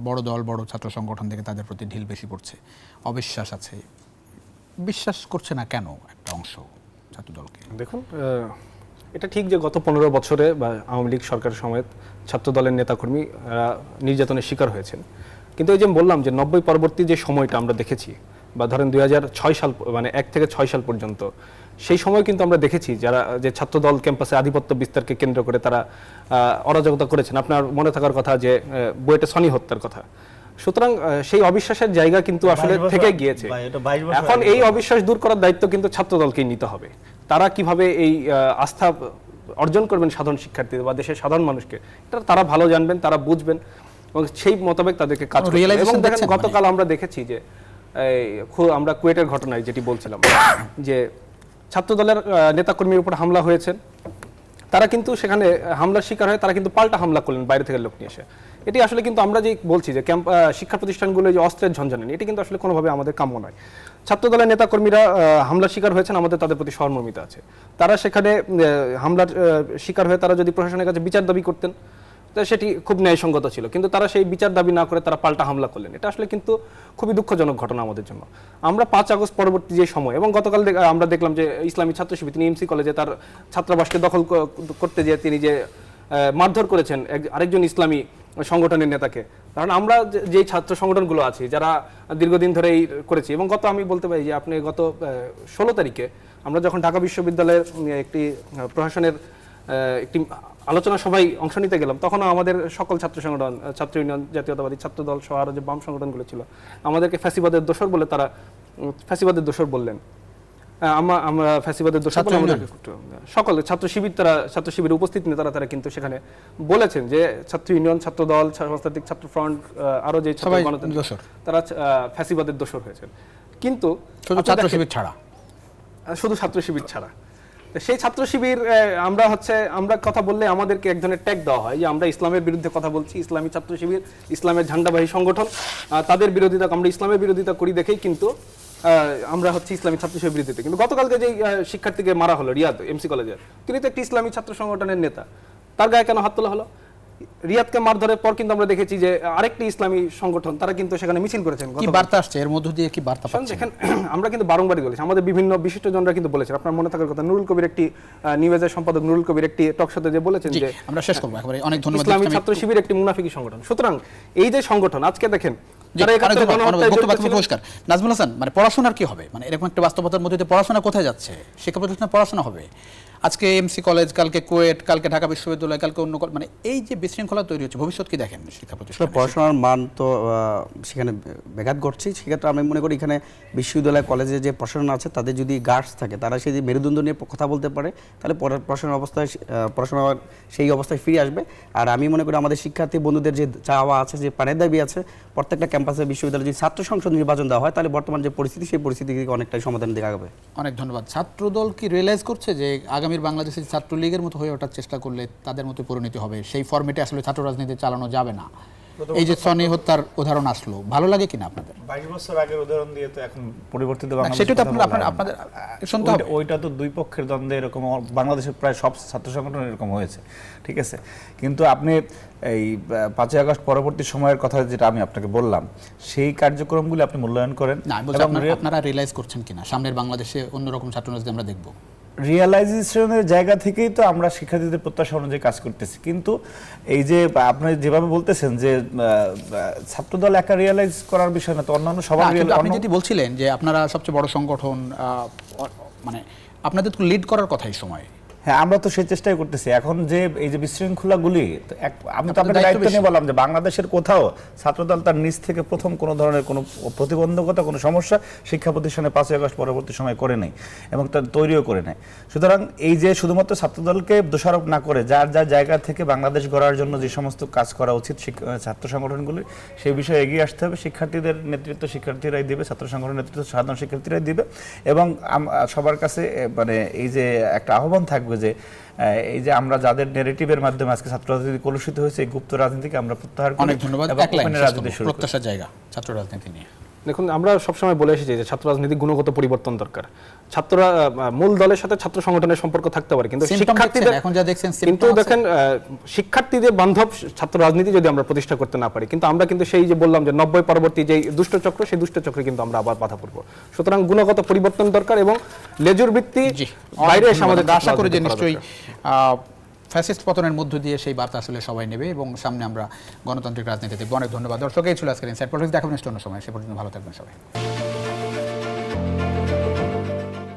বড় দল, বড় ছাত্র সংগঠন থেকে তাদের প্রতি ঢিল বেশি পড়ছে, অবিশ্বাস আছে, বিশ্বাস করছে না কেন একটা অংশ ছাত্রদলকে? দেখুন, এটা ঠিক যে গত 15 বছরে বা আওয়ামী লীগ সরকারের সময় ছাত্র দলের নেতাকর্মী নির্যাতনের শিকার হয়েছেন, কিন্তু এই যে বললাম যে 90 পরবর্তী যে সময়টা আমরা দেখেছি বা ধরেন 2006 সাল মানে 1 থেকে 6 সাল পর্যন্ত, সেই সময় কিন্তু আমরা দেখেছি যারা যে ছাত্রদল ক্যাম্পাসে আধিপত্য বিস্তারকে কেন্দ্র করে তারা অরাজকতা করেছেন। আপনার মনে থাকার কথা যে বুয়েটে সনি হত্যার কথা। সুতরাং সেই অবিশ্বাসের জায়গা কিন্তু আসলে থেকে গিয়েছে। এখন এই অবিশ্বাস দূর করার দায়িত্ব কিন্তু ছাত্রদলকেই নিতে হবে। তারা কিভাবে এই আস্থা অর্জন করবেন সাধারণ শিক্ষার্থীদের বা দেশের সাধারণ মানুষকে, এটা তারা ভালো জানবেন, তারা বুঝবেন এবং সেই মোতাবেক তাদেরকে কাজ করতে হবে। এবং দেখেন গতকাল আমরা দেখেছি যে আমরা কুয়েটের ঘটনায় যেটি বলছিলাম যে ছাত্রদলের নেতাকর্মীর উপর হামলা হয়েছে, তারা কিন্তু সেখানে হামলার শিকার হয়ে তারা কিন্তু পাল্টা হামলা করলেন বাইরে থেকে লোক নিয়ে এসে। এটি আসলে কিন্তু আমরা যে বলছি যে শিক্ষা প্রতিষ্ঠানগুলো যে অস্ত্রের ঝঞ্ঝানি, এটি কিন্তু আসলে কোনোভাবে আমাদের কাম্য নয়। ছাত্রদলের নেতাকর্মীরা হামলার শিকার হয়েছেন, আমাদের তাদের প্রতি সহমর্মিতা আছে। তারা সেখানে হামলার শিকার হয়ে তারা যদি প্রশাসনের কাছে বিচার দাবি করতেন সেটি খুব ন্যায়সঙ্গত ছিল, কিন্তু তারা সেই বিচার দাবি না করে তারা পাল্টা হামলা করলেন। এটা আসলে কিন্তু খুবই দুঃখজনক ঘটনা আমাদের জন্য। আমরা 5 আগস্ট পরবর্তী যে সময় এবং গতকাল আমরা দেখলাম যে ইসলামী ছাত্র শিবির তিনি এমসি কলেজে তার ছাত্রাবাসকে দখল করতে গিয়ে তিনি যে মারধর করেছেন আরেকজন ইসলামী সংগঠনের নেতাকে। কারণ আমরা যেই ছাত্র সংগঠনগুলো আছি যারা দীর্ঘদিন ধরেই করেছি, এবং আমি বলতে পারি যে আপনি গত 16 তারিখে আমরা যখন ঢাকা বিশ্ববিদ্যালয়ের একটি প্রশাসনের একটি আলোচনা সভায় অংশ নিতে গেলাম, তখনও আমাদের সকল ছাত্র সংগঠন, ছাত্র ইউনিয়ন, জাতীয়তাবাদী ছাত্রদল সহ আরো যে বাম সংগঠনগুলো ছিল আমাদেরকে ফ্যাসিবাদের দোসর বলে তারা ফ্যাসিবাদের দোসর বললেন। আমরা ফ্যাসিবাদের দোসর বলে আমাদের সকল ছাত্র শিবিরের উপস্থিত নেতারা তারা কিন্তু সেখানে বলেছেন যে ছাত্র ইউনিয়ন, ছাত্রদল, সমাজতান্ত্রিক ছাত্র ফ্রন্ট, আরো যে ছাত্র গণতান্ত্রিক তারা ফ্যাসিবাদের দোসর হয়েছেন। কিন্তু ছাত্র শিবির ছাড়া, শুধু ছাত্র শিবির ছাড়া সেই ছাত্র শিবির আমরা কথা বললে আমাদেরকে এক ধরনের ট্যাগ দেওয়া হয় যে আমরা ইসলামের বিরুদ্ধে কথা বলছি। ইসলামী ছাত্র শিবির ইসলামের ঝান্ডাবাহী সংগঠন, তাদের বিরোধিতা, আমরা ইসলামের বিরোধিতা করি দেখেই কিন্তু আমরা ইসলামী ছাত্র শিবির বিরোধিতা। কিন্তু গতকালকে যে শিক্ষার্থীকে মারা হলো রিয়াদ এমসি কলেজের, তিনি তো একটি ইসলামী ছাত্র সংগঠনের নেতা, তার গায়ে কেন হাত তোলা হলো? রিয়াদকে মারধরের পর কিন্তু আমরা দেখেছি যে আরেকটি ইসলামী সংগঠন তারা কিন্তু সেখানে মিছিল করেছেন। কি বার্তা আসছে এর মধ্য দিয়ে, কি বার্তা পাচ্ছেন? দেখেন আমরা কিন্তু বারংবারই বলেছি, আমাদের বিভিন্ন বিশিষ্টজনরা কিন্তু বলেছেন। আপনার মনে থাকার কথা নুরুল কবির একটি নিউজের সম্পাদক নুরুল কবির একটি টক শোতে যে বলেছেন যে আমরা শেষ করব একেবারে, অনেক ধন্যবাদ। ইসলামী ছাত্র শিবির একটি মুনাফিকি সংগঠন। সুতরাং এই যে সংগঠন আজকে দেখেন নাজমুল হাসান, মানে পড়াশোনার কি হবে? মানে এরকম একটা বাস্তবতার মধ্যে পড়াশোনা কোথায় যাচ্ছে? শিক্ষা প্রতিষ্ঠানে পড়াশোনা হবে, আজকে এমসি কলেজ, কালকে কুয়েট, কালকে ঢাকা বিশ্ববিদ্যালয়, কালকে অন্য, মানে এই যে বিশৃঙ্খলা তৈরি হচ্ছে, ভবিষ্যৎ কি দেখেন শিক্ষা প্রতিষ্ঠানে? পড়াশোনার মান তো সেখানে ব্যাঘাত ঘটছে। সেক্ষেত্রে আমি মনে করি এখানে বিশ্ববিদ্যালয় কলেজে যে প্রশাসন আছে তাদের যদি গার্ডস থাকে, তারা সেই মেরুদণ্ড নিয়ে কথা বলতে পারে, তাহলে পড়াশোনা সেই অবস্থায় ফিরে আসবে। আর আমি মনে করি আমাদের শিক্ষার্থী বন্ধুদের যে চাওয়া আছে, যে প্রাণের দাবি আছে, প্রত্যেকটা ক্যাম্পাসে বিশ্ববিদ্যালয়ে যদি ছাত্র সংসদ নির্বাচন দেওয়া হয় তাহলে বর্তমান যে পরিস্থিতি সেই পরিস্থিতি থেকে অনেকটাই সমাধান দেখা যাবে। অনেক ধন্যবাদ। ছাত্রদল কি রিয়েলাইজ করছে যে আগামীর বাংলাদেশের ছাত্রলীগের মতো হয়ে ওঠার চেষ্টা করলে তাদের মতো পরিণতি হবে? সেই ফরম্যাটে আসলে ছাত্র রাজনীতি চালানো যাবে না। এই যে সনি হত্যার উদাহরণ আসলো, ভালো লাগে কিনা আপনাদের? 22 বছর আগের উদাহরণ দিয়ে তো এখন পরিবর্তিত বাংলাদেশ, সেটা তো আপনাদের শুনতে হবে। ওইটা তো দুই পক্ষের দ্বন্দ্বে এরকম বাংলাদেশের প্রায় সব ছাত্র সংগঠন এরকম হয়েছে, ঠিক আছে। কিন্তু আপনি এই 5 আগস্ট পরবর্তী সময়ের কথা যেটা আমি আপনাকে বললাম, সেই কার্যক্রমগুলো আপনি মূল্যায়ন করেন না, আপনারা রিয়েলাইজ করছেন কিনা সামনের বাংলাদেশে অন্যরকম ছাত্র রাজনীতি আমরা দেখব? রিয়েলাইজেশনের জায়গা থেকেই তো আমরা শিক্ষার্থীদের প্রত্যাশা অনুযায়ী কাজ করতেছি। কিন্তু এই যে আপনি যেভাবে বলতেছেন যে ছাত্রদল একা রিয়েলাইজ করার বিষয় না, তো অন্যান্য সবার আপনি যেটি বলছিলেন যে আপনারা সবচেয়ে বড় সংগঠন, মানে আপনাদের তো লিড করার কথা এই সময়। হ্যাঁ, আমরা তো সেই চেষ্টাই করতেছি। এখন যে এই যে বিশৃঙ্খলাগুলি, আমি তো আপনাকে দায়িত্ব নিয়ে বললাম যে বাংলাদেশের কোথাও ছাত্রদল তার নিজ থেকে প্রথম কোনো ধরনের কোনো প্রতিবন্ধকতা, কোনো সমস্যা শিক্ষা প্রতিষ্ঠানে 5 আগস্ট পরবর্তী সময় করে নেই এবং তার তৈরিও করে নেয়। সুতরাং এই যে শুধুমাত্র ছাত্রদলকে দোষারোপ না করে যার যার জায়গা থেকে বাংলাদেশ গড়ার জন্য যে সমস্ত কাজ করা উচিত ছাত্র সংগঠনগুলি, সেই বিষয়ে এগিয়ে আসতে হবে। শিক্ষার্থীদের নেতৃত্ব শিক্ষার্থীরাই দিবে, ছাত্র সংগঠনের নেতৃত্ব সাধারণ শিক্ষার্থীরাই দিবে। এবং সবার কাছে মানে এই যে একটা আহ্বান থাকবে যে এই যে আমরা যাদের ন্যারেটিভের মাধ্যমে আজকে ছাত্র রাজনীতি কলুষিত হয়েছে, এই গুপ্ত রাজনীতিকে আমরা প্রত্যাহার করি। অনেক ধন্যবাদ। প্রত্যাশার জায়গা ছাত্র রাজনীতি নিয়ে দেখুন, আমরা সবসময় বলে এসেছি যে ছাত্র রাজনীতি গুণগত পরিবর্তন দরকার। ছাত্ররা মূল দলের সাথে ছাত্র সংগঠনের সম্পর্ক থাকতে পারে, কিন্তু শিক্ষার্থীদের এখন যা দেখছেন, কিন্তু দেখেন শিক্ষার্থীদের বান্ধব ছাত্র রাজনীতি যদি আমরা প্রতিষ্ঠা করতে না পারি, কিন্তু আমরা কিন্তু সেই যে বললাম যে 90 পরবর্তী যে দুষ্ট চক্র, সেই দুষ্ট চক্রে কিন্তু আমরা আবার বাধা পড়বো। সুতরাং গুণগত পরিবর্তন দরকার এবং লেজুর ভিত্তি বাইরে এসে আমাদের আশা করি যে নিশ্চয়ই ফ্যাসিস্ট পতনের মধ্য দিয়ে সেই বার্তা আসলে সবাই নেবে এবং সামনে আমরা গণতান্ত্রিক রাজনীতি দেখব। অনেক ধন্যবাদ দর্শক। এই ছিল আজকের ইনসাইট পলিটিক্স। দেখাবেন অন্য সময়। সে পর্যন্ত ভালো থাকবেন সবাই।